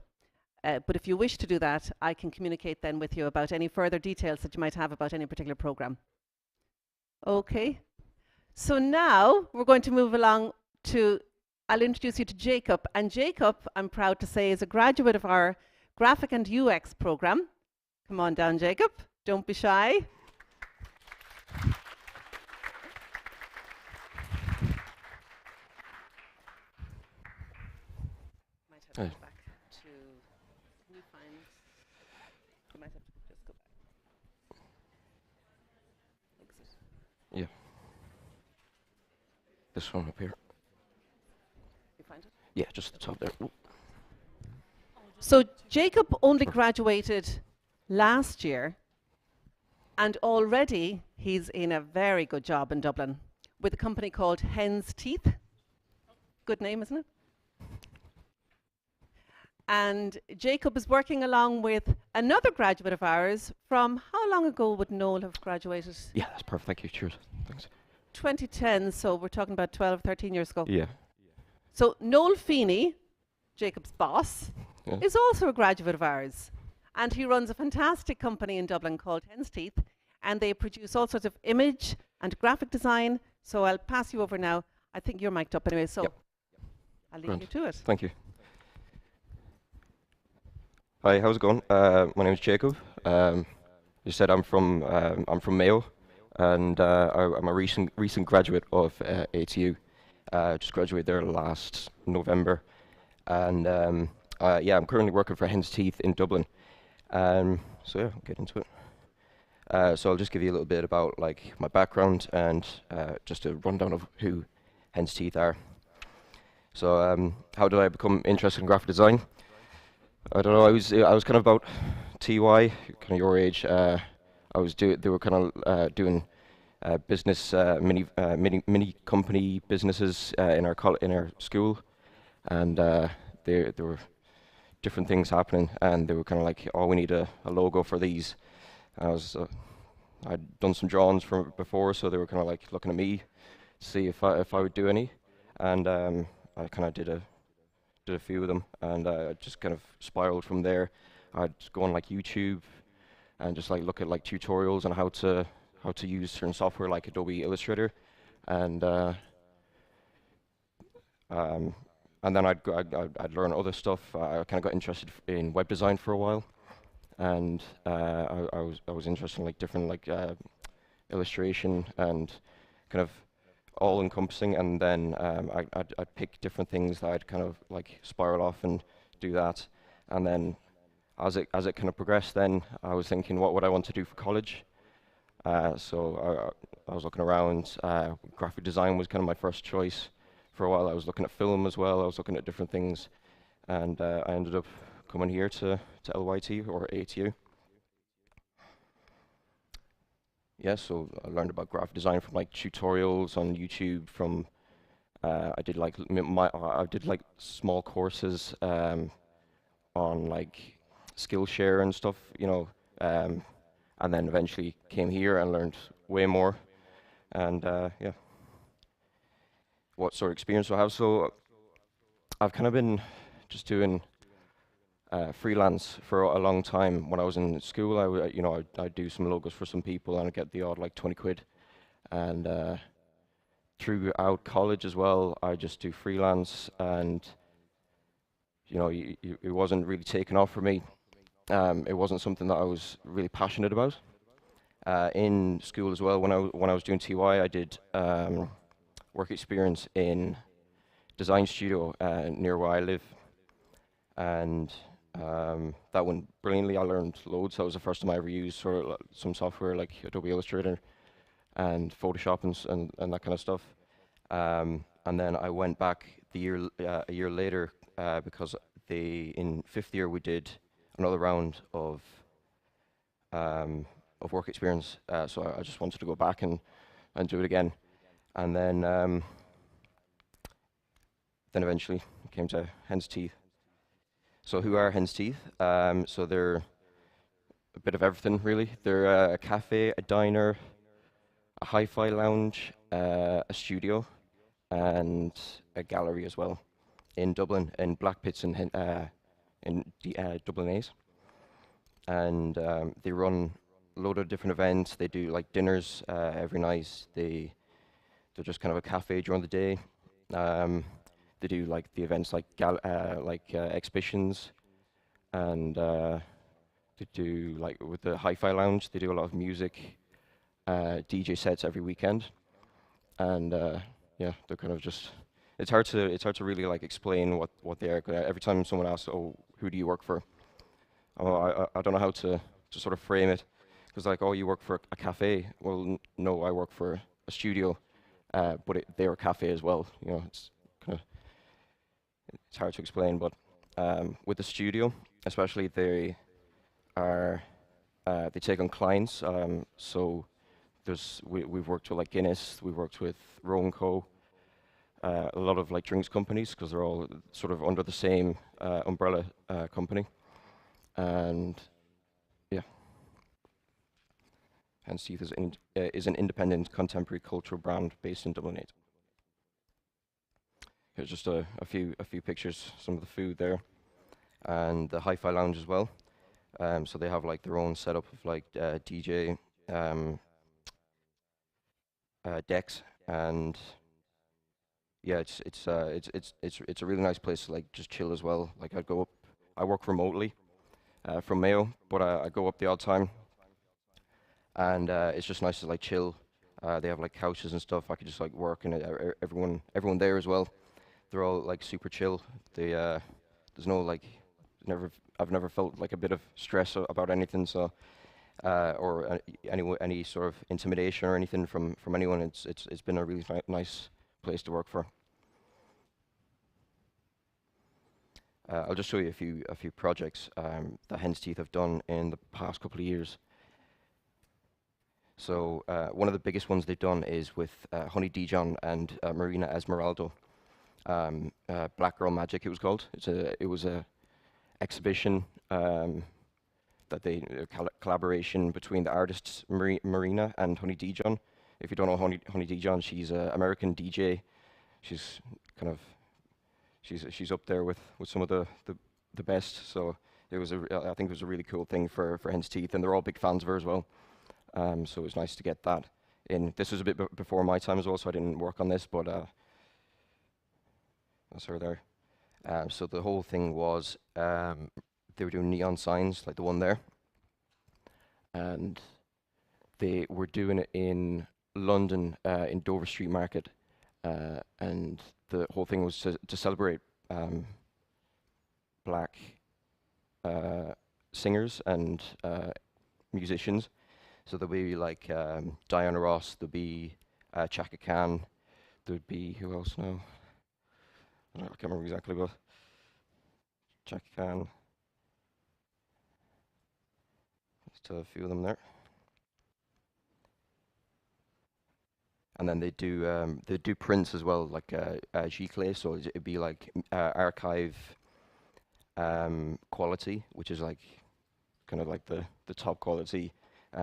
But if you wish to do that, I can communicate then with you about any further details that you might have about any particular program. Okay. So now we're going to move along to, I'll introduce you to Jacob. And Jacob, I'm proud to say, is a graduate of our Graphic and UX program. Come on down, Jacob. Don't be shy. Might have to go back to, can you find, you might have to just go back. Exit. Yeah. This one up here. You find it? Yeah, just the top there. Ooh. So Jacob only graduated last year, and already he's in a very good job in Dublin with a company called Hen's Teeth. Good name, isn't it? And Jacob is working along with another graduate of ours from, how long ago would Noel have graduated? Yeah, that's perfect. Thank you. Cheers. Thanks. 2010, so we're talking about 12, 13 years ago. Yeah. So Noel Feeney, Jacob's boss, Yeah. is also a graduate of ours. And he runs a fantastic company in Dublin called Hen's Teeth, and they produce all sorts of image and graphic design. So I'll pass you over now. I think you're mic'd up anyway, so I'll leave you to it. Thank you. Hi, how's it going? My name is Jacob. You said I'm from Mayo, and I'm a recent graduate of ATU. Just graduated there last November, and yeah, I'm currently working for Hen's Teeth in Dublin. So yeah, I'll get into it. So I'll just give you a little bit about like my background and just a rundown of who Hen's Teeth are. So how did I become interested in graphic design? I don't know. I was kind of about TY, kind of your age. They were kind of doing business mini company businesses in our school, and there were different things happening, and they were kind of like, oh, we need a logo for these. I'd done some drawings from before, so they were kind of like looking at me to see if I would do any, and I kind of did a few of them, and I just kind of spiraled from there. I'd go on like YouTube and just like look at like tutorials on how to use certain software like Adobe Illustrator, and then I'd learn other stuff. I kind of got interested in web design for a while, and I was interested in like different like illustration and kind of all encompassing, and then I'd pick different things that I'd kind of like spiral off and do that, and then as it kind of progressed, then I was thinking, what would I want to do for college? So I was looking around. Graphic design was kind of my first choice for a while. I was looking at film as well. I was looking at different things, and I ended up coming here to LYT or ATU. Yeah, so I learned about graphic design from like tutorials on YouTube. From I did like small courses on like Skillshare and stuff, you know, and then eventually came here and learned way more. And yeah, what sort of experience do I have? So I've kind of been just doing freelance for a long time. When I was in school, I'd do some logos for some people and I'd get the odd like 20 quid. And throughout college as well, I just do freelance, and you know, it wasn't really taken off for me. It wasn't something that I was really passionate about. In school as well, when I was doing TY, I did work experience in design studio near where I live, and that went brilliantly. I learned loads. That was the first time I ever used sort of some software like Adobe Illustrator and Photoshop and that kind of stuff. And then I went back a year later because in fifth year we did another round of work experience. So I just wanted to go back and do it again. And then then eventually came to Hen's Teeth. So who are Hen's Teeth? So they're a bit of everything, really. They're a cafe, a diner, a hi-fi lounge, a studio, and a gallery as well in Dublin, in Black Pits in Dublin A's. And they run a load of different events. They do like dinners every night. They're just kind of a cafe during the day. They do like the events like exhibitions, and they do like with the hi-fi lounge. They do a lot of music, DJ sets every weekend, and yeah, they're kind of just. It's hard to really like explain what they are. 'Cause every time someone asks, "Oh, who do you work for?" I don't know how to sort of frame it, because like, "Oh, you work for a cafe?" Well, no, I work for a studio, but they're a cafe as well. You know, it's kind of it's hard to explain. But with the studio, especially, they take on clients. So we've worked with like Guinness, we've worked with Roe & Co. A lot of like drinks companies, because they're all sort of under the same umbrella company. And yeah, Hen's Teeth is an independent contemporary cultural brand based in Dublin 8. Here's just a few pictures, some of the food there, and the hi-fi lounge as well. So they have like their own setup of like DJ decks, and yeah, it's a really nice place to like just chill as well. Like I'd go up. I work remotely from Mayo, but I go up the odd time, and it's just nice to like chill. They have like couches and stuff. I could just like work, and everyone there as well. They're all like super chill. There's no like I've never felt like a bit of stress about anything. So or any sort of intimidation or anything from anyone. It's been a really nice place to work for. I'll just show you a few projects that Hen's Teeth have done in the past couple of years. So one of the biggest ones they've done is with Honey Dijon and Marina Esmeralda. Black Girl Magic, it was called. It was a exhibition that they collaboration between the artists Marina and Honey Dijon. If you don't know Honey Dijon, she's an American DJ. She's kind of she's up there with some of the best. So I think it was a really cool thing for Hen's Teeth, and they're all big fans of her as well. So it was nice to get that in. This was a bit before my time as well, so I didn't work on this, but that's her there. So the whole thing was they were doing neon signs like the one there, and they were doing it in London in Dover Street Market, and the whole thing was to celebrate black singers and musicians. So there'll be like Diana Ross, there'll be Chaka Khan, there'd be, who else now? I can't remember exactly, but Chaka Khan. Just a few of them there. And then they do prints as well, like giclée, so it'd be like archive quality, which is like kind of like the top quality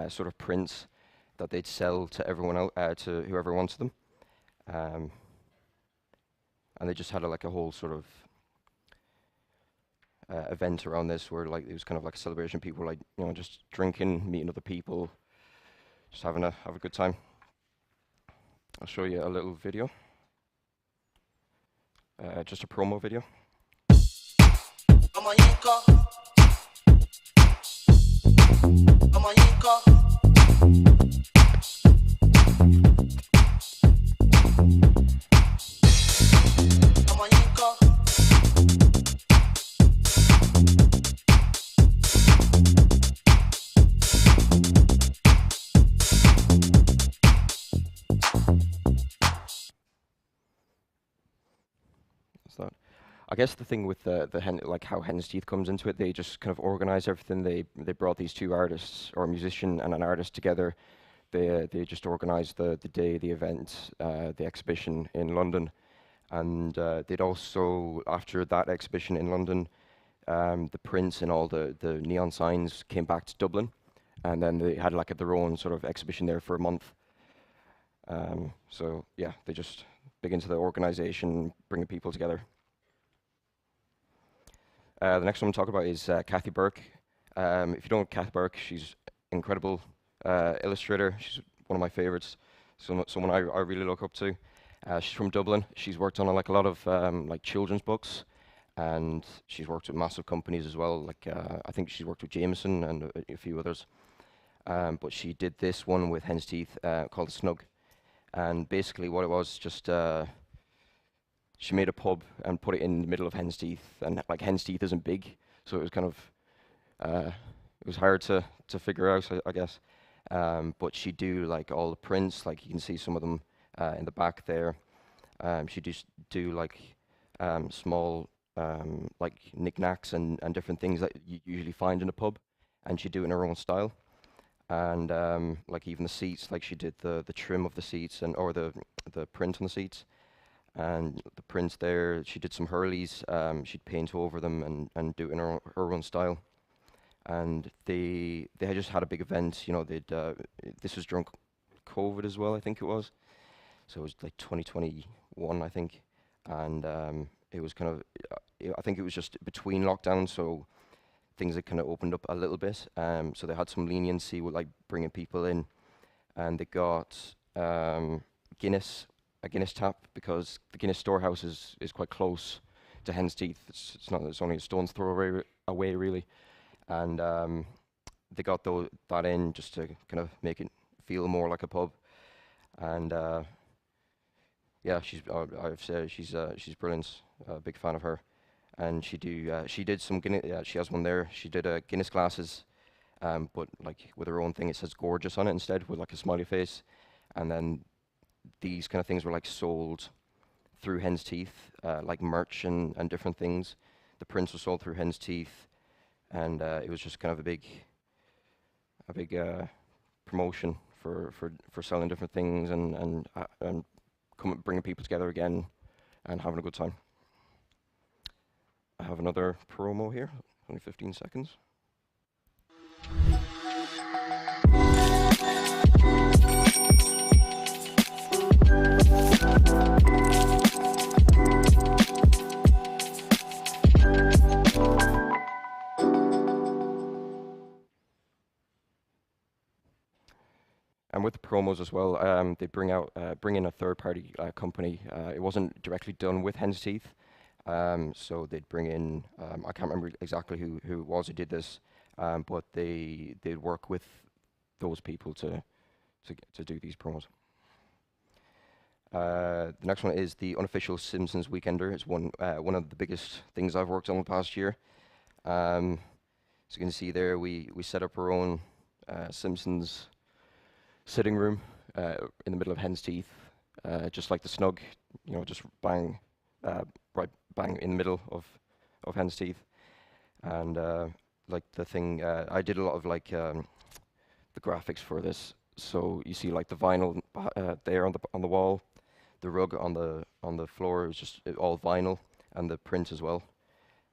sort of prints that they'd sell to everyone else, to whoever wants them. And they just had like a whole sort of event around this, where like it was kind of like a celebration. People were like, you know, just drinking, meeting other people, just have a good time. I'll show you a little video, just a promo video. I guess the thing with like how Hen's Teeth comes into it, they just kind of organize everything. They brought these two artists, or a musician and an artist, together. They just organized the day, the event, the exhibition in London, And they'd also, after that exhibition in London, the prints and all the neon signs came back to Dublin, and then they had like their own sort of exhibition there for a month. So yeah, they just big into the organisation, bringing people together. The next one I'm talking about is Kathy Burke. If you don't know Kathy Burke, she's incredible illustrator. She's one of my favourites. Someone I really look up to. She's from Dublin. She's worked on like a lot of like children's books, and she's worked with massive companies as well. Like I think she's worked with Jameson and a few others. But she did this one with Hen's Teeth called The Snug, and basically what it was just she made a pub and put it in the middle of Hen's Teeth, and like Hen's Teeth isn't big, so it was kind of it was hard to figure out, I guess. But she do like all the prints, like you can see some of them in the back there. She just do like small like knickknacks and different things that you usually find in a pub, and she do it in her own style. And like even the seats, like she did the trim of the seats and or the print on the seats, and the prints there. She did some Hurleys. She'd paint over them and do it in her own style. And they had just had a big event. You know, they'd this was during COVID as well, I think it was. So it was like 2021, I think, and it was kind of I think it was just between lockdowns, so things had kind of opened up a little bit. So they had some leniency with like bringing people in, and they got a Guinness tap, because the Guinness storehouse is quite close to Hen's Teeth. It's only a stone's throw away really, and they got that in just to kind of make it feel more like a pub. And yeah, I've said she's brilliant. Big fan of her. And she did some Guinness. Yeah, she has one there. She did Guinness glasses, but like with her own thing. It says "gorgeous" on it instead, with like a smiley face. And then these kind of things were like sold through Hen's Teeth, like merch and different things. The prints were sold through Hen's Teeth, and it was just kind of a big promotion for selling different things and bringing people together again and having a good time. I have another promo here, only 15 seconds. And with the promos as well, they bring in a third-party company. It wasn't directly done with Hen's Teeth. So they'd bring in, I can't remember exactly who it was who did this, but they'd work with those people to do these promos. The next one is the unofficial Simpsons Weekender. It's one of the biggest things I've worked on the past year. So you can see there, we set up our own Simpsons sitting room in the middle of Hen's Teeth, just like the Snug, you know, just bang in the middle of Hen's Teeth. And like the thing, I did a lot of like the graphics for this. So you see like the vinyl there on the wall, the rug on the floor. It was just all vinyl, and the print as well.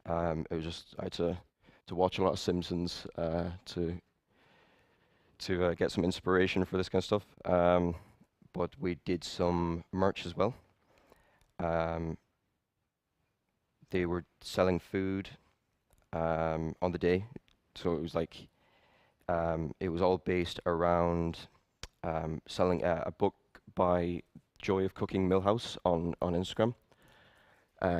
It was just I had to watch a lot of Simpsons to get some inspiration for this kind of stuff. But we did some merch as well. They were selling food on the day, so it was like it was all based around selling a book by Joy of Cooking Millhouse on Instagram.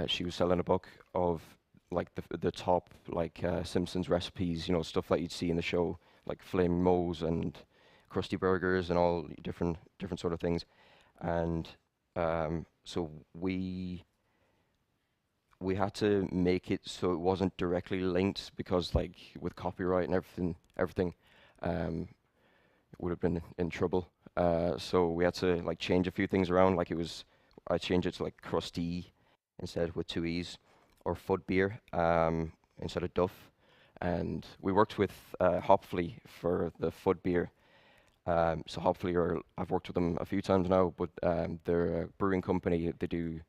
She was selling a book of like the top like Simpsons recipes, you know, stuff that you'd see in the show, like Flaming Moe's and Krusty Burgers and all different sort of things. And so we had to make it so it wasn't directly linked, because like with copyright and everything would have been in trouble. So we had to like change a few things around. Like I changed it to like Krusty instead with 2 E's, or Fud Beer instead of Duff. And we worked with Hopfully for the Fud Beer. So Hopfully I've worked with them a few times now, but they're a brewing company. They do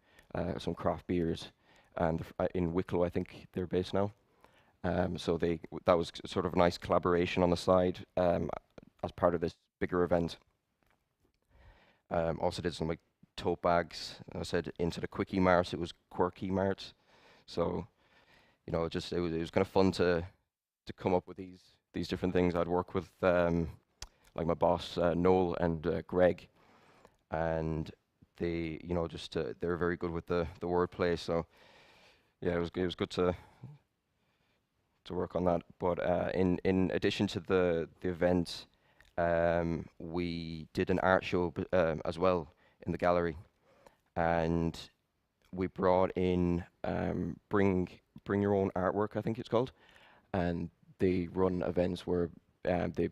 some craft beers, and in Wicklow, I think they're based now. So that was sort of a nice collaboration on the side as part of this bigger event. Also did some like tote bags. I said into the Quickie Mart, it was Quirky Mart. So, you know, just it was kind of fun to come up with these different things. I'd work with like my boss Noel and Greg, and they, you know, just they're very good with the wordplay. So yeah, it was good to work on that. But in addition to the event, we did an art show as well in the gallery, and we brought in bring your own artwork, I think it's called, and they run events where they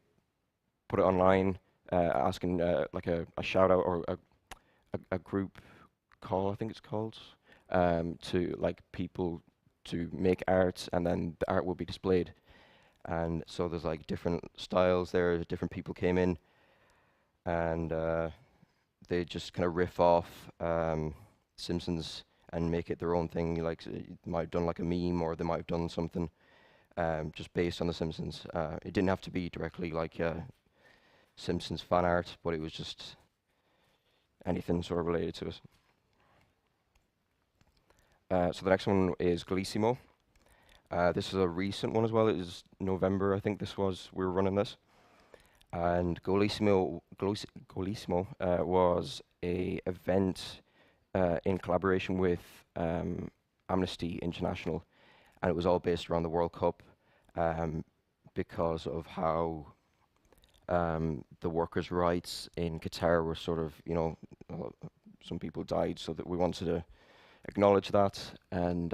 put it online, asking like a shout out or a group call, I think it's called, to like people to make art, and then the art will be displayed. And so there's like different styles there, different people came in, and they just kind of riff off Simpsons and make it their own thing. Like they might have done like a meme, or they might have done something just based on the Simpsons. It didn't have to be directly like Simpsons fan art, but it was just anything sort of related to it. So the next one is Golissimo. This is a recent one as well. It is November, I think we were running this. And Golissimo was a event in collaboration with Amnesty International, and it was all based around the World Cup because of how the workers' rights in Qatar were sort of, you know, some people died, so that we wanted to acknowledge that and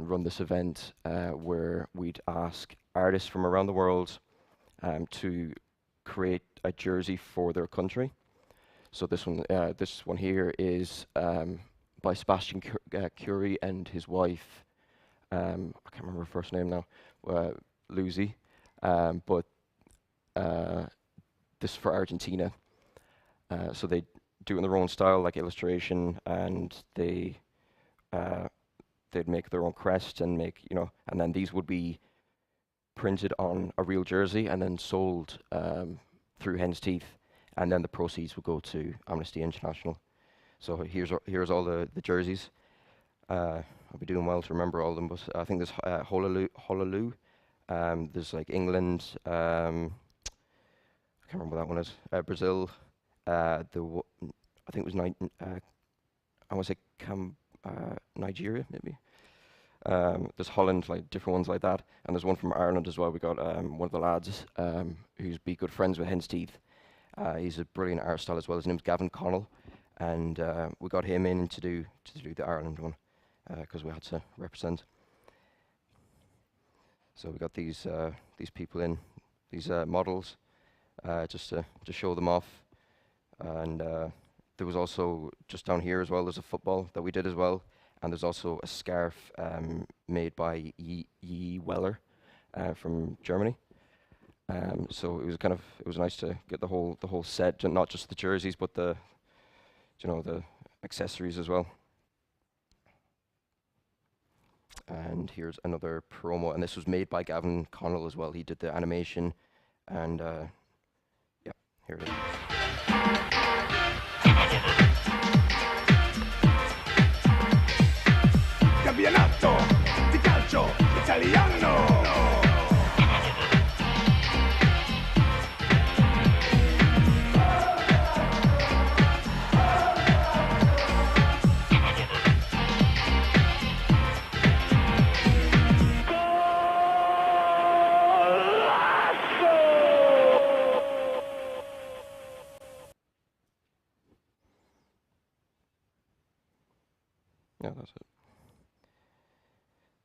run this event where we'd ask artists from around the world to create a jersey for their country. So this one here is by Sebastian Curie and his wife. I can't remember her first name now, Lucy, but this is for Argentina. So they do it in their own style, like illustration, and they'd make their own crest and make, you know, and then these would be printed on a real jersey and then sold through Hen's Teeth, and then the proceeds would go to Amnesty International. So here's all the jerseys. I'll be doing well to remember all of them, but I think there's Honolulu. There's like England. I can't remember what that one is. Brazil. I think it was I want to say Nigeria maybe. There's Holland, like different ones like that, and there's one from Ireland as well. We got one of the lads who's be good friends with Hen's Teeth. He's a brilliant art style as well. His name's Gavin Connell, and we got him in to do the Ireland one because we had to represent. So we got these people in, these models, just to show them off. And there was also, just down here as well, there's a football that we did as well. And there's also a scarf made by Yi Weller from Germany. So it was nice to get the whole set, and not just the jerseys, but the accessories as well. And here's another promo, and this was made by Gavin Connell as well. He did the animation, and yeah, here it is. Campionato di calcio italiano. Yeah, that's it.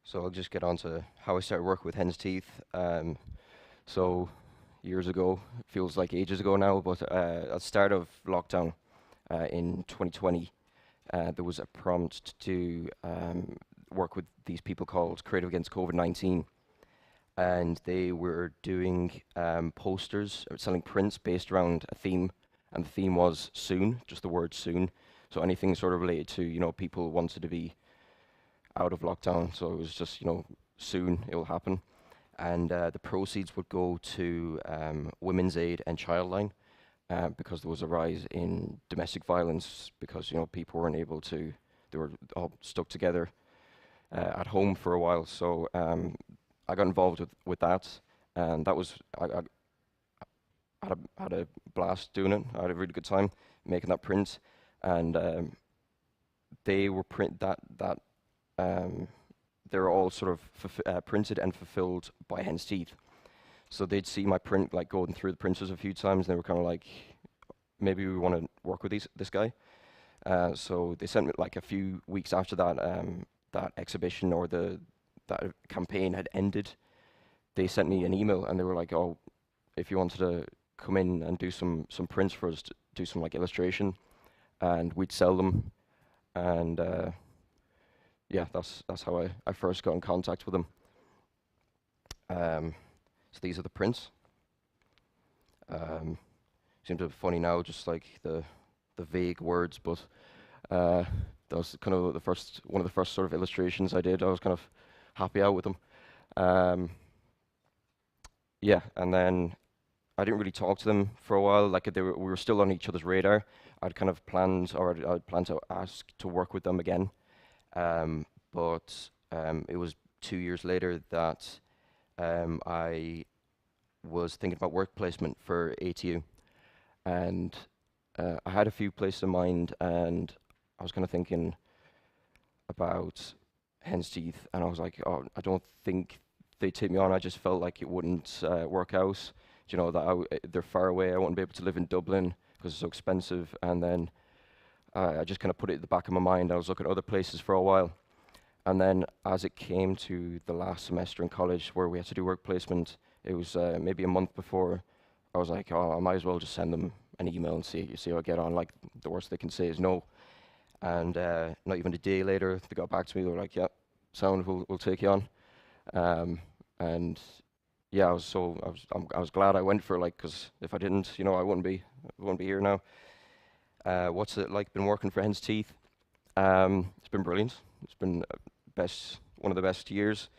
So I'll just get on to how I started working with Hen's Teeth. So years ago, it feels like ages ago now, but at the start of lockdown in 2020, there was a prompt to work with these people called Creative Against COVID-19. And they were doing posters, selling prints based around a theme, and the theme was soon, just the word soon. So anything sort of related to, you know, people wanted to be out of lockdown. So it was just, you know, soon it will happen. And the proceeds would go to Women's Aid and Childline because there was a rise in domestic violence because, you know, people weren't able to, they were all stuck together at home for a while. So I got involved with that, and that was, I had a blast doing it. I had a really good time making that print, and they were they were all sort of printed and fulfilled by Hen's Teeth. So they'd see my print like going through the printers a few times, and they were kind of like, maybe we want to work with this guy. So they sent me like a few weeks after that that exhibition or that campaign had ended. They sent me an email, and they were like, "Oh, if you wanted to come in and do some prints for us, to do some like illustration, and we'd sell them." And yeah, that's how I first got in contact with them. So these are the prints. Seems a bit funny now, just like the vague words, but that was kind of one of the first sort of illustrations I did. I was kind of happy out with them. Yeah, and then I didn't really talk to them for a while. Like we were still on each other's radar. I'd kind of planned, or I'd planned to ask to work with them again. But it was 2 years later that I was thinking about work placement for ATU. And I had a few places in mind, and I was kind of thinking about Hen's Teeth, and I was like, oh, I don't think they'd take me on. I just felt like it wouldn't work out. You know, that they're far away. I wouldn't be able to live in Dublin because it's so expensive. And then I just kind of put it at the back of my mind. I was looking at other places for a while. And then as it came to the last semester in college where we had to do work placement, it was maybe a month before. I was like, oh, I might as well just send them an email and see how I get on. Like, the worst they can say is no. And not even a day later, they got back to me. They were like, yeah, sound, we'll take you on. And yeah, I was glad I went for it, like, because if I didn't, you know, I wouldn't be here now. What's it like been working for Hen's Teeth? It's been brilliant. It's been one of the best years.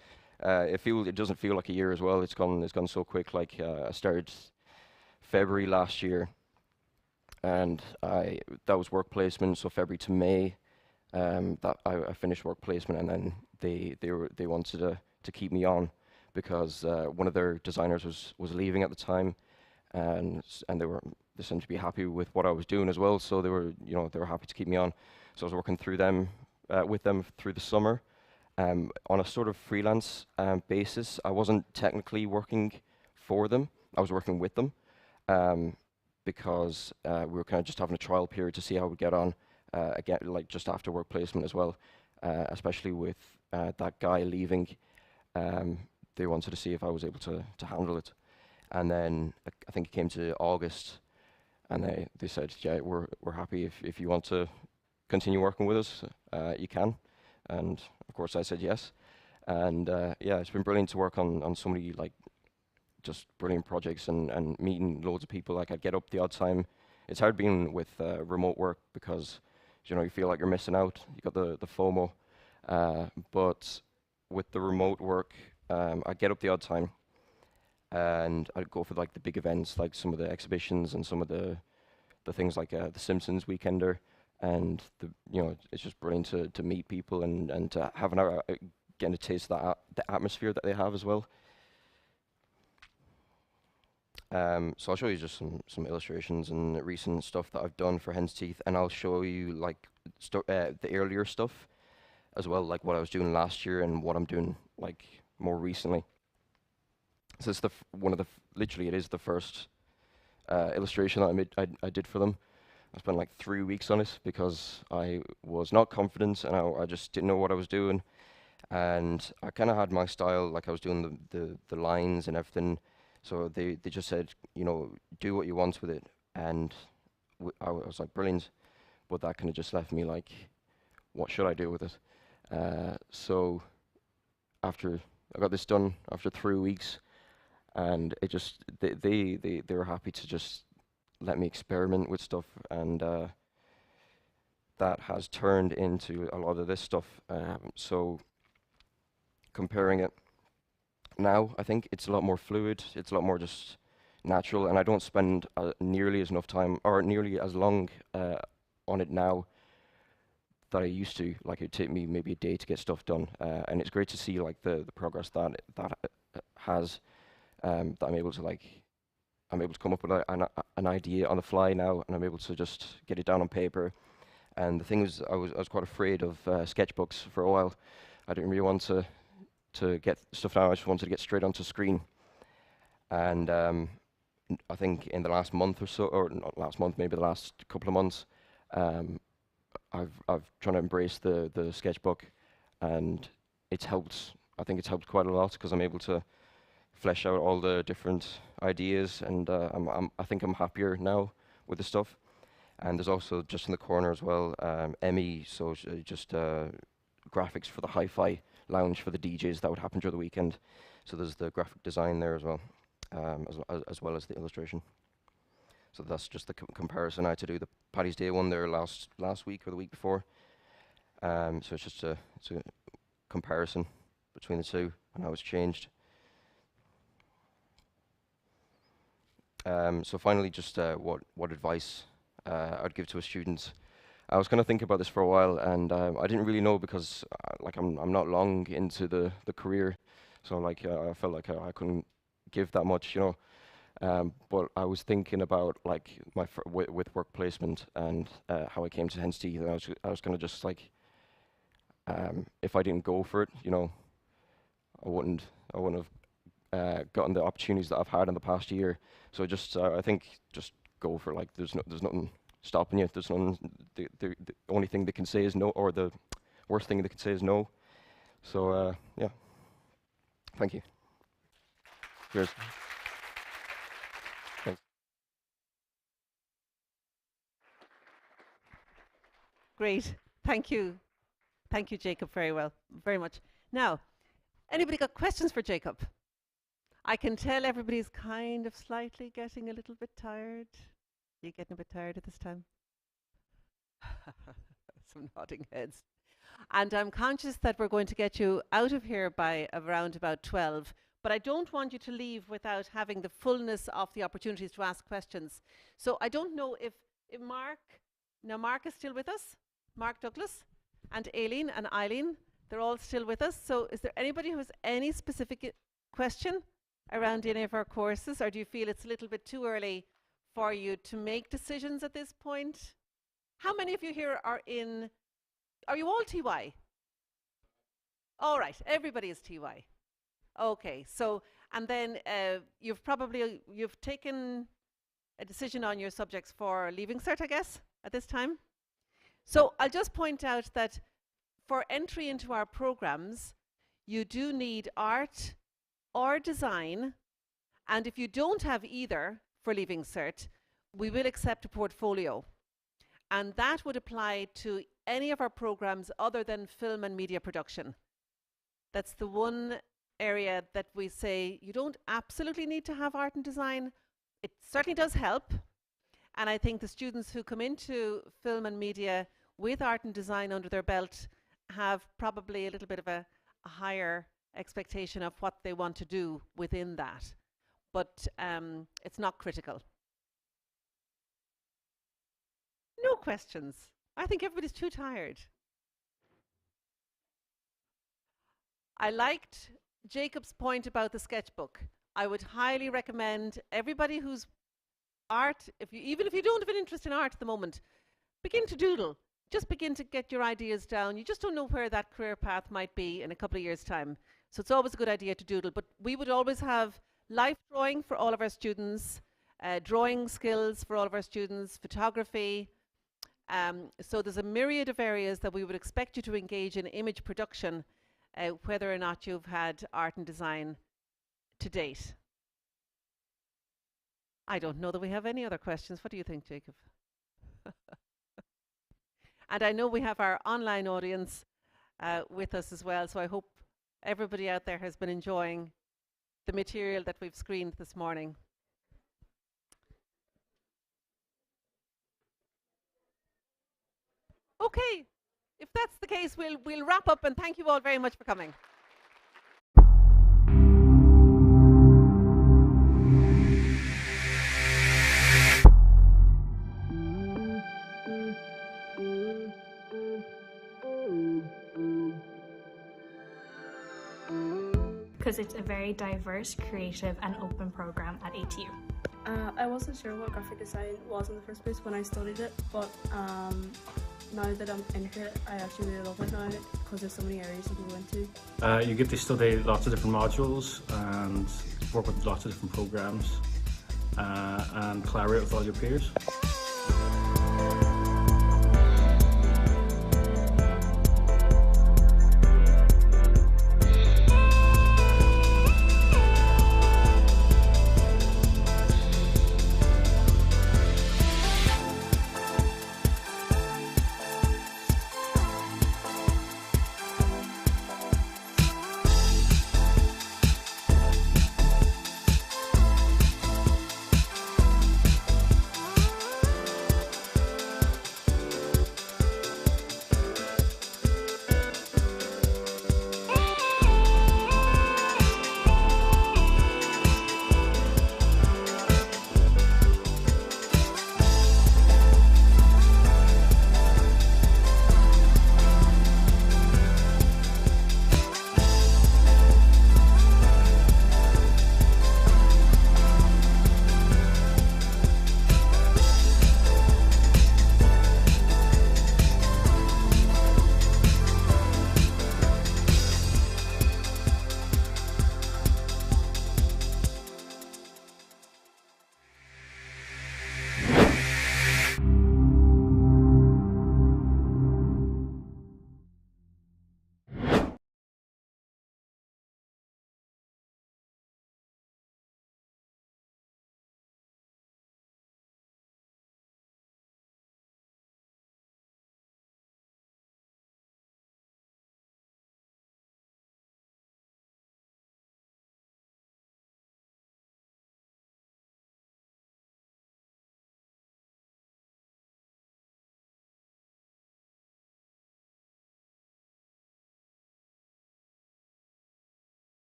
It doesn't feel like a year as well. It's gone so quick. Like I started February last year, and that was work placement. So February to May, that I finished work placement, and then they wanted to keep me on because one of their designers was leaving at the time, and they seemed to be happy with what I was doing as well. So they were happy to keep me on. So I was working with them through the summer on a sort of freelance basis. I wasn't technically working for them. I was working with them because we were kind of just having a trial period to see how we get on again, like just after work placement as well, especially with that guy leaving. They wanted to see if I was able to handle it. And then I think it came to August, and they said, yeah, we're happy if you want to continue working with us, you can. And of course I said yes. And yeah, it's been brilliant to work on so many like just brilliant projects and meeting loads of people. Like I'd get up the odd time. It's hard being with remote work because you feel like you're missing out. You got the FOMO. But with the remote work, I'd get up the odd time, and I'd go for like the big events, like some of the exhibitions and some of the things like the Simpsons Weekender. And it's just brilliant to meet people and to have getting a taste of the atmosphere that they have as well. So I'll show you just some illustrations and recent stuff that I've done for Hen's Teeth, and I'll show you like the earlier stuff as well, like what I was doing last year and what I'm doing like more recently. So it's literally it is the first illustration that I did for them. I spent like 3 weeks on it because I was not confident and I just didn't know what I was doing. And I kind of had my style, like I was doing the lines and everything. So they just said, do what you want with it. And I was like, brilliant. But that kind of just left me like, what should I do with it? So after I got this done after 3 weeks, and it just they were happy to just let me experiment with stuff, and that has turned into a lot of this stuff. So comparing it now, I think it's a lot more fluid. It's a lot more just natural, and I don't spend nearly as enough time or nearly as long on it now that I used to. Like, it'd take me maybe a day to get stuff done, and it's great to see like the progress that has. That I'm able to come up with an idea on the fly now, and I'm able to just get it down on paper. And the thing is, I was quite afraid of sketchbooks for a while. I didn't really want to get stuff down. I just wanted to get straight onto screen. And I think in the last month or so, or not last month, maybe the last couple of months, I've tried to embrace the sketchbook, and it's helped. I think it's helped quite a lot because I'm able to flesh out all the different ideas, and I think I'm happier now with the stuff. And there's also just in the corner as well, Emmy, so just graphics for the hi-fi lounge for the DJs that would happen during the weekend. So there's the graphic design there as well, as well as the illustration. So that's just the comparison. I had to do the Paddy's Day one there last week or the week before. So it's just a comparison between the two and how it's changed. So finally, just what advice I'd give to a student. I was going to think about this for a while, and I didn't really know because like I'm not long into the career, so like I felt like I couldn't give that much, you know. But I was thinking about like with work placement and how I came to Henstead, and I was going to just like if I didn't go for it, you know, I wouldn't have gotten the opportunities that I've had in the past year. So just I think just go for, like, there's nothing stopping you. There's nothing. The only thing they can say is no, or the worst thing they can say is no. So yeah. Thank you. Cheers. Thanks. Great. Thank you. Thank you, Jacob, very much. Now, anybody got questions for Jacob? I can tell everybody's kind of slightly getting a little bit tired. Are you getting a bit tired at this time? Some nodding heads. And I'm conscious that we're going to get you out of here by around about 12. But I don't want you to leave without having the fullness of the opportunities to ask questions. So I don't know if Mark is still with us, Mark Douglas, and Aileen and Eileen, they're all still with us. So is there anybody who has any specific question around any of our courses, or do you feel it's a little bit too early for you to make decisions at this point? How many of you here are you all TY? All right, everybody is TY. Okay, so, and then you've taken a decision on your subjects for Leaving Cert, I guess, at this time. So I'll just point out that for entry into our programs, you do need art or design, and if you don't have either for Leaving Cert, we will accept a portfolio. And that would apply to any of our programs other than film and media production. That's the one area that we say you don't absolutely need to have art and design. It certainly does help. And I think the students who come into film and media with art and design under their belt have probably a little bit of a higher expectation of what they want to do within that. But it's not critical. No questions. I think everybody's too tired. I liked Jacob's point about the sketchbook. I would highly recommend everybody who's art, even if you don't have an interest in art at the moment, begin to doodle. Just begin to get your ideas down. You just don't know where that career path might be in a couple of years' time. So it's always a good idea to doodle. But we would always have life drawing for all of our students, drawing skills for all of our students, photography. So there's a myriad of areas that we would expect you to engage in image production, whether or not you've had art and design to date. I don't know that we have any other questions. What do you think, Jacob? And I know we have our online audience with us as well, so I hope everybody out there has been enjoying the material that we've screened this morning. Okay, if that's the case, we'll wrap up, and thank you all very much for coming. Because it's a very diverse, creative and open programme at ATU. I wasn't sure what graphic design was in the first place when I studied it, but now that I'm into it, I actually really love it now because there's so many areas you can go into. You get to study lots of different modules and work with lots of different programs and collaborate with all your peers.